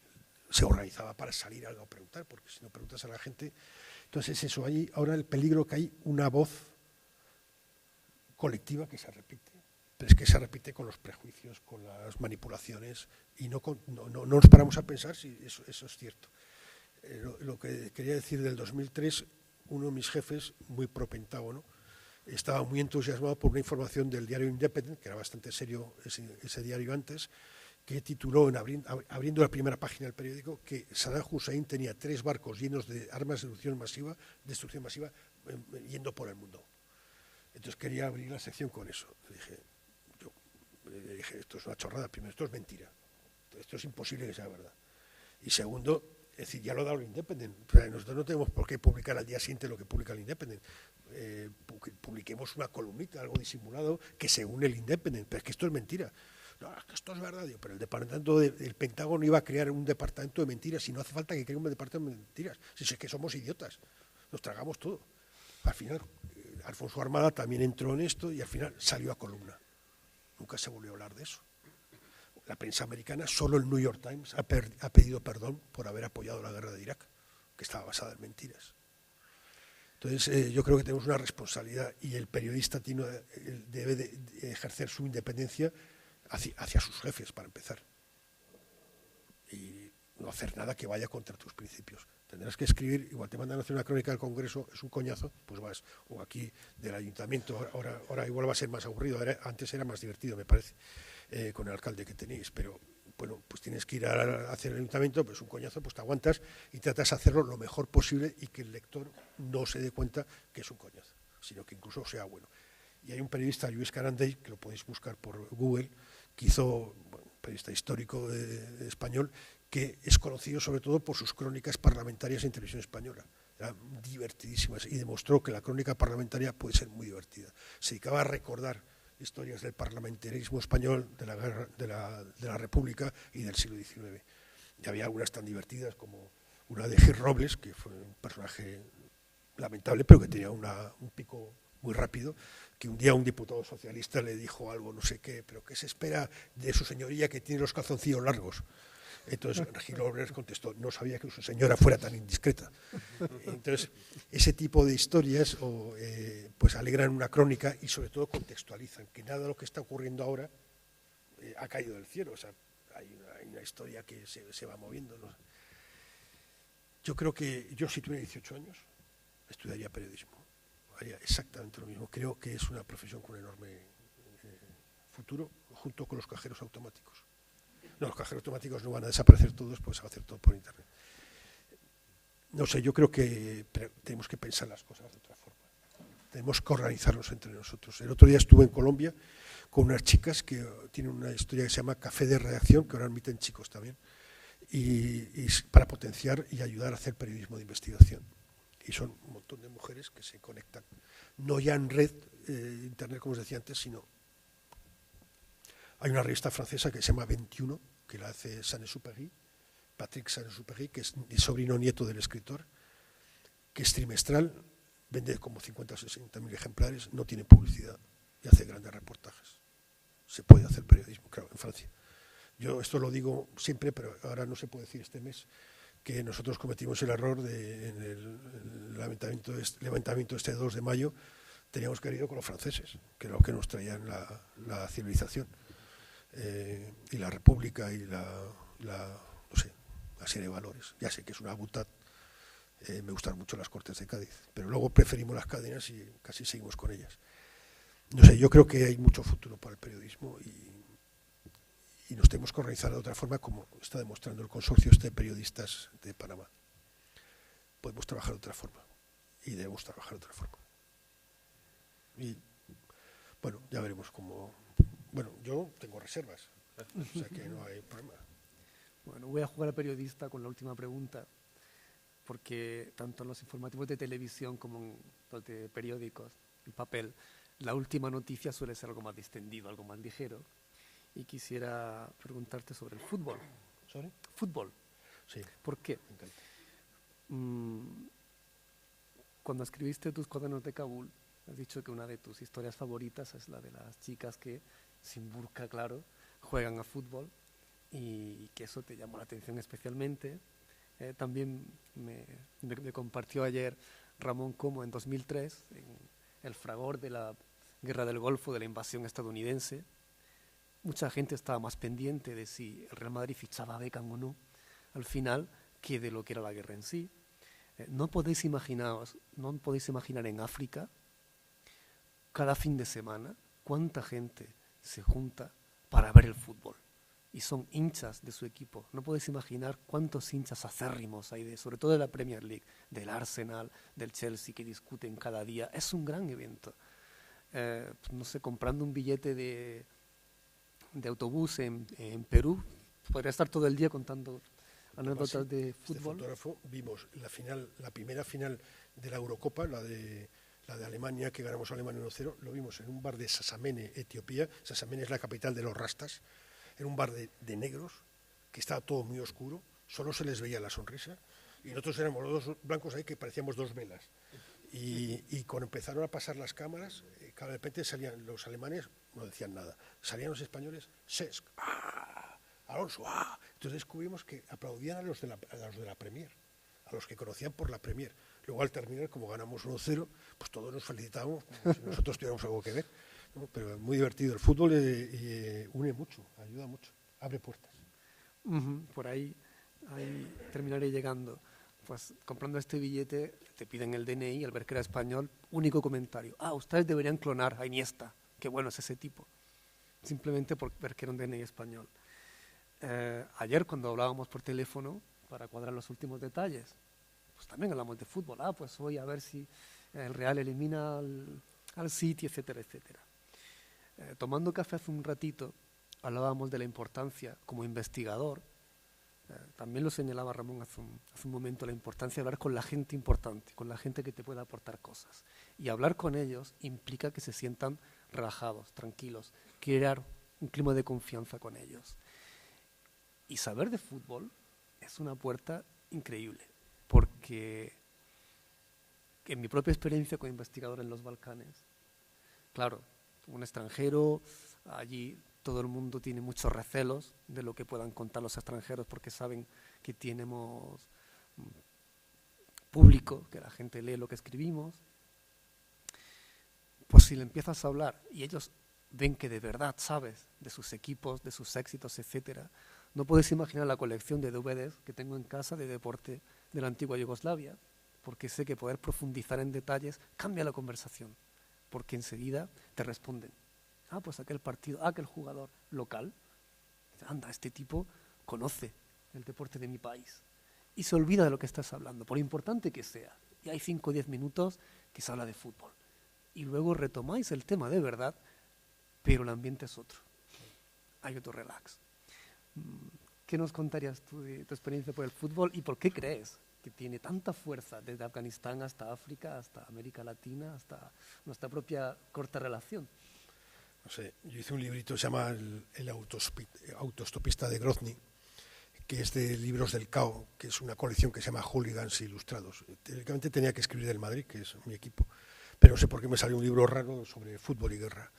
S3: se organizaba para salir a algo a preguntar, porque si no preguntas a la gente... Entonces eso, hay ahora el peligro que hay una voz colectiva que se repite, pero es que se repite con los prejuicios, con las manipulaciones, y no nos paramos a pensar si eso es cierto. Lo que quería decir del 2003, uno de mis jefes, muy pro Pentágono, estaba muy entusiasmado por una información del diario Independent, que era bastante serio ese diario antes, que tituló, abriendo la primera página del periódico, que Saddam Hussein tenía 3 barcos llenos de armas de destrucción masiva, yendo por el mundo. Entonces quería abrir la sección con eso. Le dije, esto es una chorrada. Primero, esto es mentira. Esto es imposible que sea verdad. Y segundo, Es decir, ya lo ha dado el Independent. O sea, nosotros no tenemos por qué publicar al día siguiente lo que publica el Independent. Publiquemos una columnita, algo disimulado, que según el Independent. Pero es que esto es mentira. No, es que esto es verdad. Pero el departamento del Pentágono iba a crear un departamento de mentiras y no hace falta que cree un departamento de mentiras. Si es que somos idiotas. Nos tragamos todo. Al final, Alfonso Armada también entró en esto y al final salió a columna. Nunca se volvió a hablar de eso. La prensa americana, solo el New York Times ha pedido perdón por haber apoyado la guerra de Irak, que estaba basada en mentiras. Entonces, yo creo que tenemos una responsabilidad y el periodista debe de ejercer su independencia hacia sus jefes, para empezar. Y no hacer nada que vaya contra tus principios. Tendrás que escribir, igual te mandan a hacer una crónica del Congreso, es un coñazo, pues vas, o aquí del Ayuntamiento, ahora igual va a ser más aburrido, antes era más divertido, me parece. Con el alcalde que tenéis, pero bueno, pues tienes que ir a hacer el ayuntamiento, pues un coñazo, pues te aguantas y tratas de hacerlo lo mejor posible y que el lector no se dé cuenta que es un coñazo, sino que incluso sea bueno. Y hay un periodista, Lluís Carandell, que lo podéis buscar por Google, que hizo, un periodista histórico de español, que es conocido sobre todo por sus crónicas parlamentarias en televisión española. Eran divertidísimas y demostró que la crónica parlamentaria puede ser muy divertida. Se dedicaba a recordar historias del parlamentarismo español, de la guerra, de la República y del siglo XIX. Y había algunas tan divertidas como una de Gil Robles, que fue un personaje lamentable, pero que tenía un pico muy rápido, que un día un diputado socialista le dijo algo, no sé qué, pero ¿qué se espera de su señoría que tiene los calzoncillos largos? Entonces Gil Robles contestó, no sabía que su señora fuera tan indiscreta. Entonces, ese tipo de historias pues alegran una crónica y sobre todo contextualizan, que nada de lo que está ocurriendo ahora ha caído del cielo. O sea, hay una historia que se va moviendo, ¿no? Yo creo que yo, si tuviera 18 años, estudiaría periodismo. Haría exactamente lo mismo. Creo que es una profesión con enorme futuro, junto con los cajeros automáticos. No, los cajeros automáticos no van a desaparecer todos, pues se va a hacer todo por internet. No sé, yo creo que tenemos que pensar las cosas de otra forma. Tenemos que organizarnos entre nosotros. El otro día estuve en Colombia con unas chicas que tienen una historia que se llama Café de Redacción, que ahora admiten chicos también, y para potenciar y ayudar a hacer periodismo de investigación. Y son un montón de mujeres que se conectan, no ya en red, internet como os decía antes, sino hay una revista francesa que se llama 21, que la hace Saint-Exupéry, Patrick Saint-Exupéry, que es el sobrino nieto del escritor, que es trimestral, vende como 50 o 60.000 ejemplares, no tiene publicidad y hace grandes reportajes. Se puede hacer periodismo, claro, en Francia. Yo esto lo digo siempre, pero ahora no se puede decir este mes, que nosotros cometimos el error en el levantamiento este 2 de mayo, teníamos que haber ido con los franceses, que era lo que nos traían la civilización. Y la República y no sé, la serie de valores. Ya sé que es una butad, me gustan mucho las Cortes de Cádiz, pero luego preferimos las cadenas y casi seguimos con ellas. No sé, yo creo que hay mucho futuro para el periodismo y nos tenemos que organizar de otra forma, como está demostrando el consorcio de periodistas de Panamá. Podemos trabajar de otra forma y debemos trabajar de otra forma. Y bueno, ya veremos cómo. Bueno, yo tengo reservas, o sea que no hay problema.
S2: Bueno, voy a jugar a periodista con la última pregunta, porque tanto en los informativos de televisión como en los de periódicos, en papel, la última noticia suele ser algo más distendido, algo más ligero. Y quisiera preguntarte sobre el fútbol.
S3: ¿Sobre?
S2: Fútbol.
S3: Sí.
S2: ¿Por qué?
S3: Me encanta.
S2: Cuando escribiste tus cuadernos de Kabul, has dicho que una de tus historias favoritas es la de las chicas que, sin burka, claro, juegan a fútbol y que eso te llamó la atención especialmente. También me compartió ayer Ramón cómo en 2003, en el fragor de la Guerra del Golfo, de la invasión estadounidense, mucha gente estaba más pendiente de si el Real Madrid fichaba a Beckham o no al final que de lo que era la guerra en sí. No podéis imaginar en África, cada fin de semana, cuánta gente se junta para ver el fútbol. Y son hinchas de su equipo. No podéis imaginar cuántos hinchas acérrimos hay, sobre todo de la Premier League, del Arsenal, del Chelsea, que discuten cada día. Es un gran evento. No sé, comprando un billete de autobús en Perú, podría estar todo el día contando anécdotas de
S3: Este
S2: fútbol.
S3: fotógrafo, vimos la primera final de la Eurocopa, la de Alemania, que ganamos a Alemania 1-0, lo vimos en un bar de Sasamene, Etiopía. Sasamene es la capital de los rastas. Era un bar de negros, que estaba todo muy oscuro, solo se les veía la sonrisa, y nosotros éramos los dos blancos ahí que parecíamos dos velas. Y cuando empezaron a pasar las cámaras, de repente salían los alemanes, no decían nada, salían los españoles, Cesc, ¡ah! Alonso, ¡ah! Entonces descubrimos que aplaudían a los de la Premier, a los que conocían por la Premier. Luego al terminar, como ganamos 1-0, pues todos nos felicitábamos, como si nosotros tuviéramos algo que ver, ¿no? Pero es muy divertido, el fútbol une mucho, ayuda mucho, abre puertas.
S2: Por ahí terminaré llegando. Pues comprando este billete te piden el DNI, al ver que era español, único comentario: ustedes deberían clonar a Iniesta, qué bueno es ese tipo, simplemente por ver que era un DNI español. Ayer cuando hablábamos por teléfono para cuadrar los últimos detalles, pues también hablamos de fútbol. Pues voy a ver si el Real elimina al City, etcétera, etcétera. Tomando café hace un ratito hablábamos de la importancia como investigador. También lo señalaba Ramón hace un momento, la importancia de hablar con la gente importante, con la gente que te pueda aportar cosas. Y hablar con ellos implica que se sientan relajados, tranquilos, crear un clima de confianza con ellos. Y saber de fútbol es una puerta increíble, porque en mi propia experiencia como investigador en los Balcanes, claro, un extranjero, allí todo el mundo tiene muchos recelos de lo que puedan contar los extranjeros porque saben que tenemos público, que la gente lee lo que escribimos. Pues si le empiezas a hablar y ellos ven que de verdad sabes de sus equipos, de sus éxitos, etcétera, no puedes imaginar la colección de DVDs que tengo en casa de deporte de la antigua Yugoslavia, porque sé que poder profundizar en detalles cambia la conversación, porque enseguida te responden: pues aquel partido, aquel jugador local, anda, este tipo conoce el deporte de mi país, y se olvida de lo que estás hablando, por importante que sea, y hay 5 o 10 minutos que se habla de fútbol, y luego retomáis el tema de verdad, pero el ambiente es otro, hay otro relax. ¿Qué nos contarías tú de tu experiencia por el fútbol y por qué crees que tiene tanta fuerza desde Afganistán hasta África, hasta América Latina, hasta nuestra propia corta relación?
S3: No sé, yo hice un librito que se llama El autostopista de Grozny, que es de libros del CAO, que es una colección que se llama Hooligans Ilustrados. Teóricamente tenía que escribir del Madrid, que es mi equipo, pero no sé por qué me salió un libro raro sobre fútbol y guerra.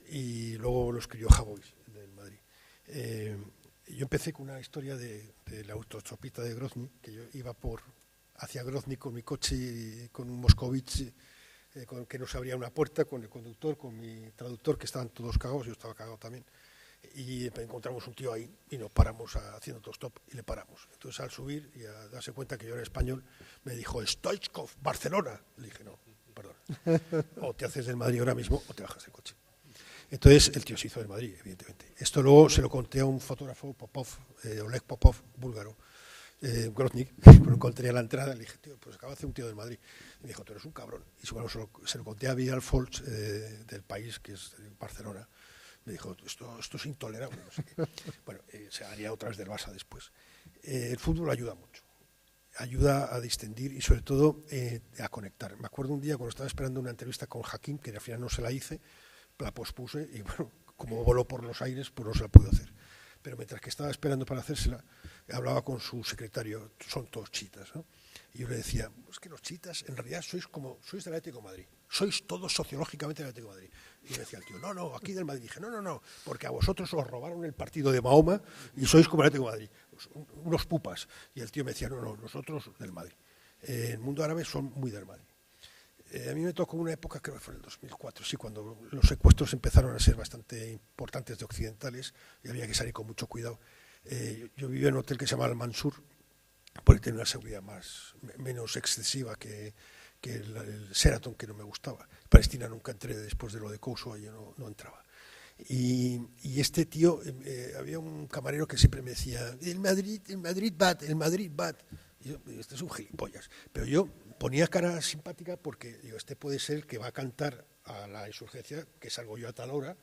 S3: Y luego lo escribió Javois, del Madrid. Yo empecé con una historia del autostopista de Grozny, que yo iba hacia Grozny con mi coche, con un Moscovich, con que no se abría una puerta, con el conductor, con mi traductor, que estaban todos cagados, yo estaba cagado también, y encontramos un tío ahí y nos paramos haciendo autostop y le paramos. Entonces al subir y a darse cuenta que yo era español, me dijo: Stoichkov, Barcelona. Le dije: no, perdón, o te haces del Madrid ahora mismo o te bajas del coche. Entonces el tío se hizo del Madrid, evidentemente. Esto luego se lo conté a un fotógrafo, Popov, Oleg Popov, búlgaro, Grozny, lo encontré a la entrada, le dije: tío, pues acaba de hacer un tío del Madrid. Y me dijo: tú eres un cabrón. Y bueno, se lo conté a Vidal Folch, del país, que es de Barcelona. Me dijo: esto es intolerable. No sé qué. Bueno, se haría otra vez del Barça después. El fútbol ayuda mucho. Ayuda a distendir y sobre todo a conectar. Me acuerdo un día cuando estaba esperando una entrevista con Hakim, que al final no se la hice, la pospuse y bueno, como voló por los aires, pues no se la pude hacer. Pero mientras que estaba esperando para hacérsela, hablaba con su secretario, son todos chiitas, ¿no? Y yo le decía: es que los chiitas en realidad sois del Atlético de Madrid, sois todos sociológicamente del Atlético de Madrid. Y me decía el tío: no, aquí del Madrid. Y dije: no, porque a vosotros os robaron el partido de Mahoma y sois como el Atlético de Madrid, unos pupas. Y el tío me decía: no, nosotros del Madrid. El mundo árabe son muy del Madrid. A mí me tocó una época, creo que fue en el 2004, sí, cuando los secuestros empezaron a ser bastante importantes de occidentales y había que salir con mucho cuidado. Yo vivía en un hotel que se llamaba el Mansur, porque tenía una seguridad menos excesiva que el Sheraton, que no me gustaba. Palestina nunca entré, después de lo de Kosovo, yo no entraba. Y este tío, había un camarero que siempre me decía: el Madrid bad. Y yo: este es un gilipollas. Pero yo ponía cara simpática porque digo: este puede ser el que va a cantar a la insurgencia que salgo yo a tal hora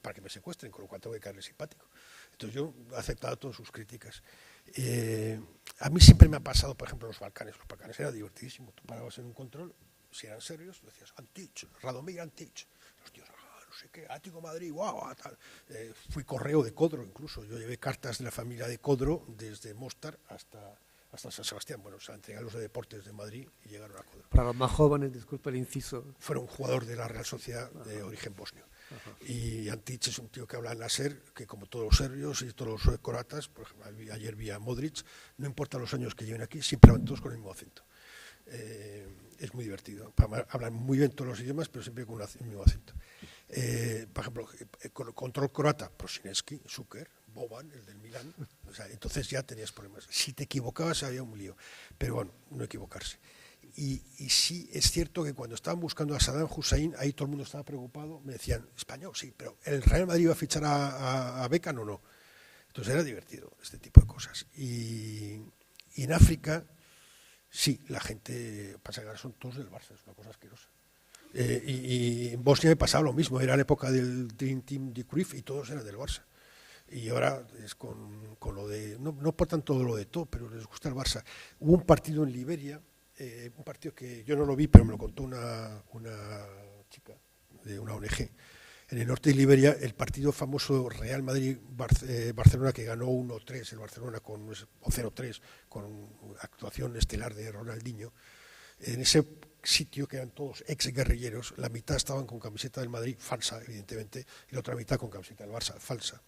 S3: para que me secuestren, con lo cual tengo que caerle simpático. Entonces yo he aceptado todas sus críticas. A mí siempre me ha pasado, por ejemplo, los Balcanes. Los Balcanes era divertidísimo. Tú parabas en un control, si eran serios, decías Antich, Radomir Antich. Los tíos, no sé qué, Atlético de Madrid, guau, tal. Fui correo de Codro incluso. Yo llevé cartas de la familia de Codro desde Mostar hasta San Sebastián. Bueno, o sea, entregué a los de Deportes de Madrid y llegaron a Codro.
S2: Para los más jóvenes, disculpe el inciso.
S3: Fuera un jugador de la Real Sociedad de origen bosnio. Y Antich es un tío que habla en la SER, que como todos los serbios y todos los croatas, por ejemplo, ayer vi a Modric, no importa los años que lleven aquí, siempre hablan todos con el mismo acento. Es muy divertido. Hablan muy bien todos los idiomas, pero siempre con el mismo acento. Por ejemplo, control croata, Prosinecki, Šuker, Boban, el del Milán. O sea, entonces ya tenías problemas. Si te equivocabas había un lío. Pero bueno, no equivocarse. Y sí, es cierto que cuando estaban buscando a Saddam Hussein, ahí todo el mundo estaba preocupado. Me decían, español, sí, pero ¿el Real Madrid iba a fichar a Beckham o no? Entonces era divertido este tipo de cosas. Y en África, sí, la gente, pasa que ahora son todos del Barça, es una cosa asquerosa. Y en Bosnia me pasaba lo mismo, era la época del Dream Team de Cruyff y todos eran del Barça. Y ahora es con lo de, no por tanto lo de todo, pero les gusta el Barça. Hubo un partido en Liberia, un partido que yo no lo vi, pero me lo contó una chica de una ONG. En el norte de Liberia, el partido famoso Real Madrid-Barcelona, que ganó 1-3 el Barcelona o 0-3 con actuación estelar de Ronaldinho. En ese sitio, que eran todos ex-guerrilleros, la mitad estaban con camiseta del Madrid, falsa, evidentemente, y la otra mitad con camiseta del Barça, falsa.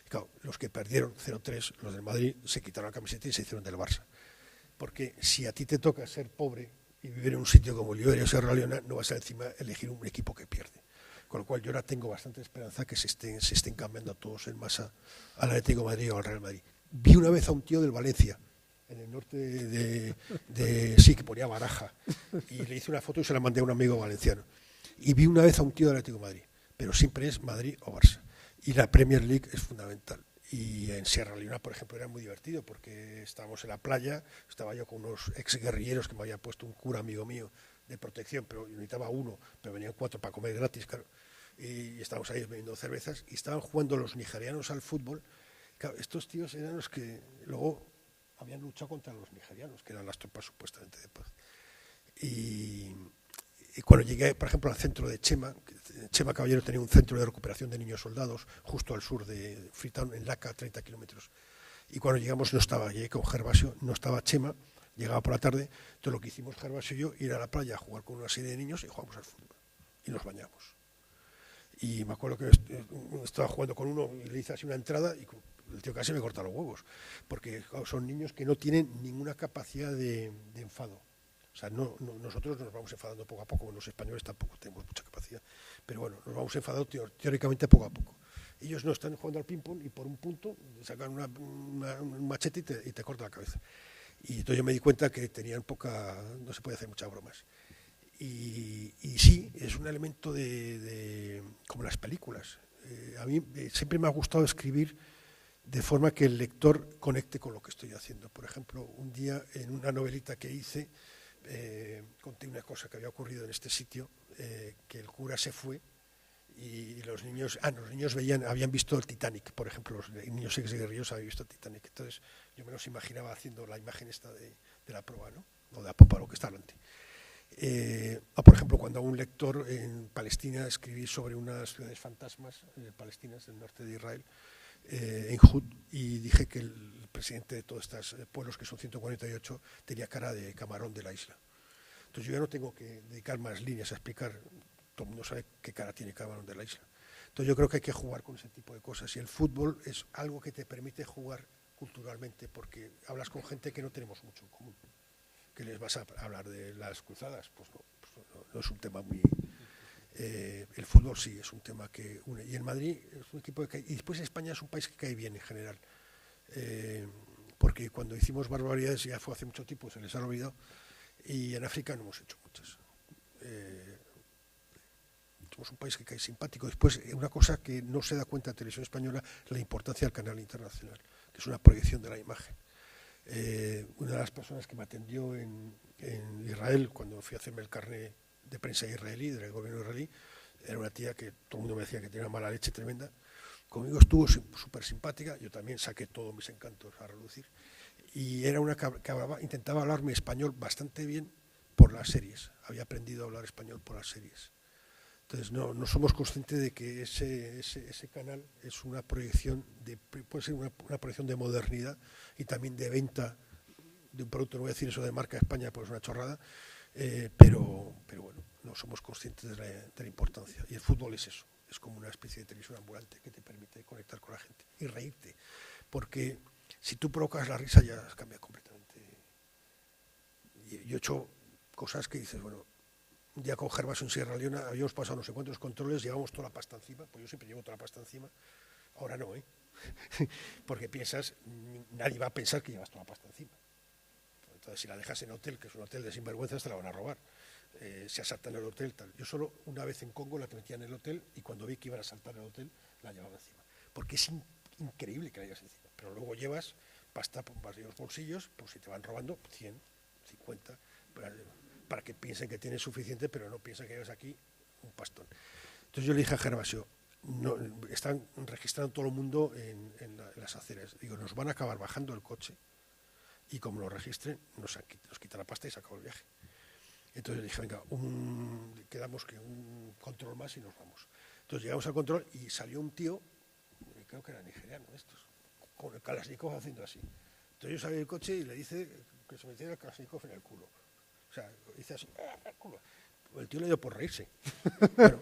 S3: Y claro, los que perdieron 0-3, los del Madrid, se quitaron la camiseta y se hicieron del Barça. Porque si a ti te toca ser pobre y vivir en un sitio como Liberia o Sierra Leona, no vas a encima elegir un equipo que pierde. Con lo cual yo ahora tengo bastante esperanza que se estén cambiando a todos en masa al Atlético de Madrid o al Real Madrid. Vi una vez a un tío del Valencia, en el norte sí, que ponía Baraja, y le hice una foto y se la mandé a un amigo valenciano. Y vi una vez a un tío del Atlético de Madrid, pero siempre es Madrid o Barça. Y la Premier League es fundamental. Y en Sierra Leona, por ejemplo, era muy divertido porque estábamos en la playa, estaba yo con unos ex-guerrilleros que me había puesto un cura amigo mío de protección, pero yo necesitaba uno, pero venían 4 para comer gratis, claro. Y estábamos ahí bebiendo cervezas y estaban jugando los nigerianos al fútbol. Claro, estos tíos eran los que luego habían luchado contra los nigerianos, que eran las tropas supuestamente de paz. Y cuando llegué, por ejemplo, al centro de Chema Caballero tenía un centro de recuperación de niños soldados justo al sur de Freetown, en Laca, 30 kilómetros. Y cuando llegamos no estaba, llegué con Gervasio, no estaba Chema, llegaba por la tarde. Entonces lo que hicimos Gervasio y yo, ir a la playa a jugar con una serie de niños y jugamos al fútbol. Y nos bañamos. Y me acuerdo que estaba jugando con uno y le hice así una entrada y el tío casi me corta los huevos, porque son niños que no tienen ninguna capacidad de enfado. O sea, nosotros nos vamos enfadando poco a poco, los españoles tampoco tenemos mucha capacidad, pero bueno, nos vamos enfadando teóricamente poco a poco. Ellos no están jugando al ping-pong y por un punto sacan un machete y te corta la cabeza. Y entonces yo me di cuenta que tenían no se puede hacer muchas bromas. Y sí, es un elemento como las películas. A mí siempre me ha gustado escribir de forma que el lector conecte con lo que estoy haciendo. Por ejemplo, un día en una novelita que hice, conté una cosa que había ocurrido en este sitio, que el cura se fue y los niños habían visto el Titanic, por ejemplo, los niños ex-guerrilleros habían visto el Titanic. Entonces yo me los imaginaba haciendo la imagen esta de la proa, ¿no? O de Apopa, lo que está delante. Por ejemplo, cuando a un lector en Palestina escribí sobre unas ciudades fantasmas palestinas del norte de Israel, en Hud, y dije que el presidente de todos estos pueblos, que son 148, tenía cara de camarón de la isla. Entonces yo ya no tengo que dedicar más líneas a explicar, todo el mundo sabe qué cara tiene camarón de la isla. Entonces yo creo que hay que jugar con ese tipo de cosas, y el fútbol es algo que te permite jugar culturalmente, porque hablas con gente que no tenemos mucho en común. ¿Que les vas a hablar de las cruzadas? Pues no es un tema muy... el fútbol sí es un tema que une. Y el Madrid es un equipo que... Y después España es un país que cae bien en general. Porque cuando hicimos barbaridades, ya fue hace mucho tiempo, se les ha olvidado, y en África no hemos hecho muchas. Somos un país que cae simpático. Después, una cosa que no se da cuenta la televisión española, la importancia del canal internacional, que es una proyección de la imagen. Una de las personas que me atendió en Israel, cuando fui a hacerme el carnet de prensa israelí, del gobierno israelí, era una tía que todo el mundo me decía que tenía una mala leche tremenda, conmigo estuvo súper simpática, yo también saqué todos mis encantos a relucir, y era una que intentaba hablarme español bastante bien por las series, había aprendido a hablar español por las series. Entonces no somos conscientes de que ese canal es una proyección, puede ser una proyección de modernidad y también de venta de un producto, no voy a decir eso de marca España, pues es una chorrada, pero bueno, no somos conscientes de la importancia. Y el fútbol es eso, es como una especie de televisión ambulante que te permite conectar con la gente y reírte, porque si tú provocas la risa ya cambia completamente. Yo he hecho cosas que dices, bueno, un día con Gervasio en Sierra Leona habíamos pasado no sé cuántos controles, llevamos toda la pasta encima, pues yo siempre llevo toda la pasta encima, ahora no, porque piensas, nadie va a pensar que llevas toda la pasta encima. Entonces, si la dejas en hotel, que es un hotel de sinvergüenzas, te la van a robar. Se asaltan el hotel, tal. Yo solo una vez en Congo la metía en el hotel y cuando vi que iban a asaltar el hotel, la llevaba encima. Porque es increíble que la llevas encima. Pero luego llevas pasta por varios bolsillos, por si te van robando, 100, 50, para que piensen que tienes suficiente, pero no piensen que llevas aquí un pastón. Entonces yo le dije a Gervasio, no, están registrando todo el mundo en las aceras. Digo, nos van a acabar bajando el coche y como lo registren, nos quita la pasta y se acabó el viaje. Entonces dije, venga, quedamos que un control más y nos vamos. Entonces llegamos al control y salió un tío, creo que era nigeriano de estos, con el Kalashnikov haciendo así. Entonces yo salí del coche y le dice que se metiera el Kalashnikov en el culo. O sea, dice así, el culo. El tío le dio por reírse. Bueno,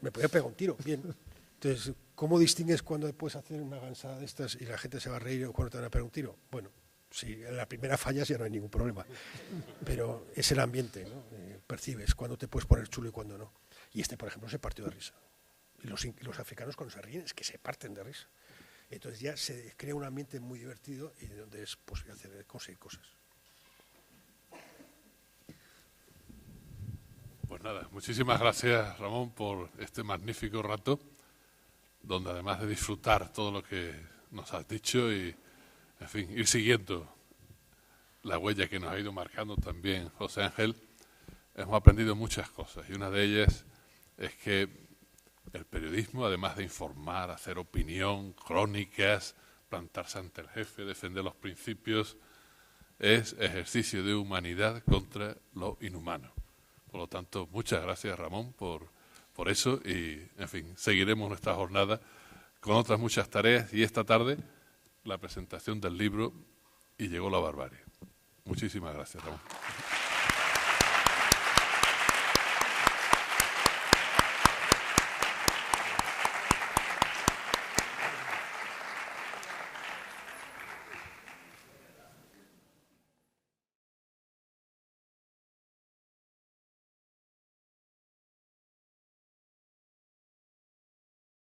S3: me podía pegar un tiro, bien. Entonces, ¿cómo distingues cuando puedes hacer una gansada de estas y la gente se va a reír o cuando te van a pegar un tiro? Bueno, si en la primera fallas ya no hay ningún problema, pero es el ambiente, ¿no? Percibes cuándo te puedes poner chulo y cuándo no. Y por ejemplo, se partió de risa. Y los africanos cuando se ríen es que se parten de risa. Entonces ya se crea un ambiente muy divertido y donde es posible conseguir cosas.
S1: Pues nada, muchísimas gracias, Ramón, por este magnífico rato, donde además de disfrutar todo lo que nos has dicho y, en fin, ir siguiendo la huella que nos ha ido marcando también José Ángel, hemos aprendido muchas cosas y una de ellas es que el periodismo, además de informar, hacer opinión, crónicas, plantarse ante el jefe, defender los principios, es ejercicio de humanidad contra lo inhumano. Por lo tanto, muchas gracias, Ramón, por eso y, en fin, seguiremos nuestra jornada con otras muchas tareas y esta tarde la presentación del libro Y llegó la barbarie. Muchísimas gracias, Ramón.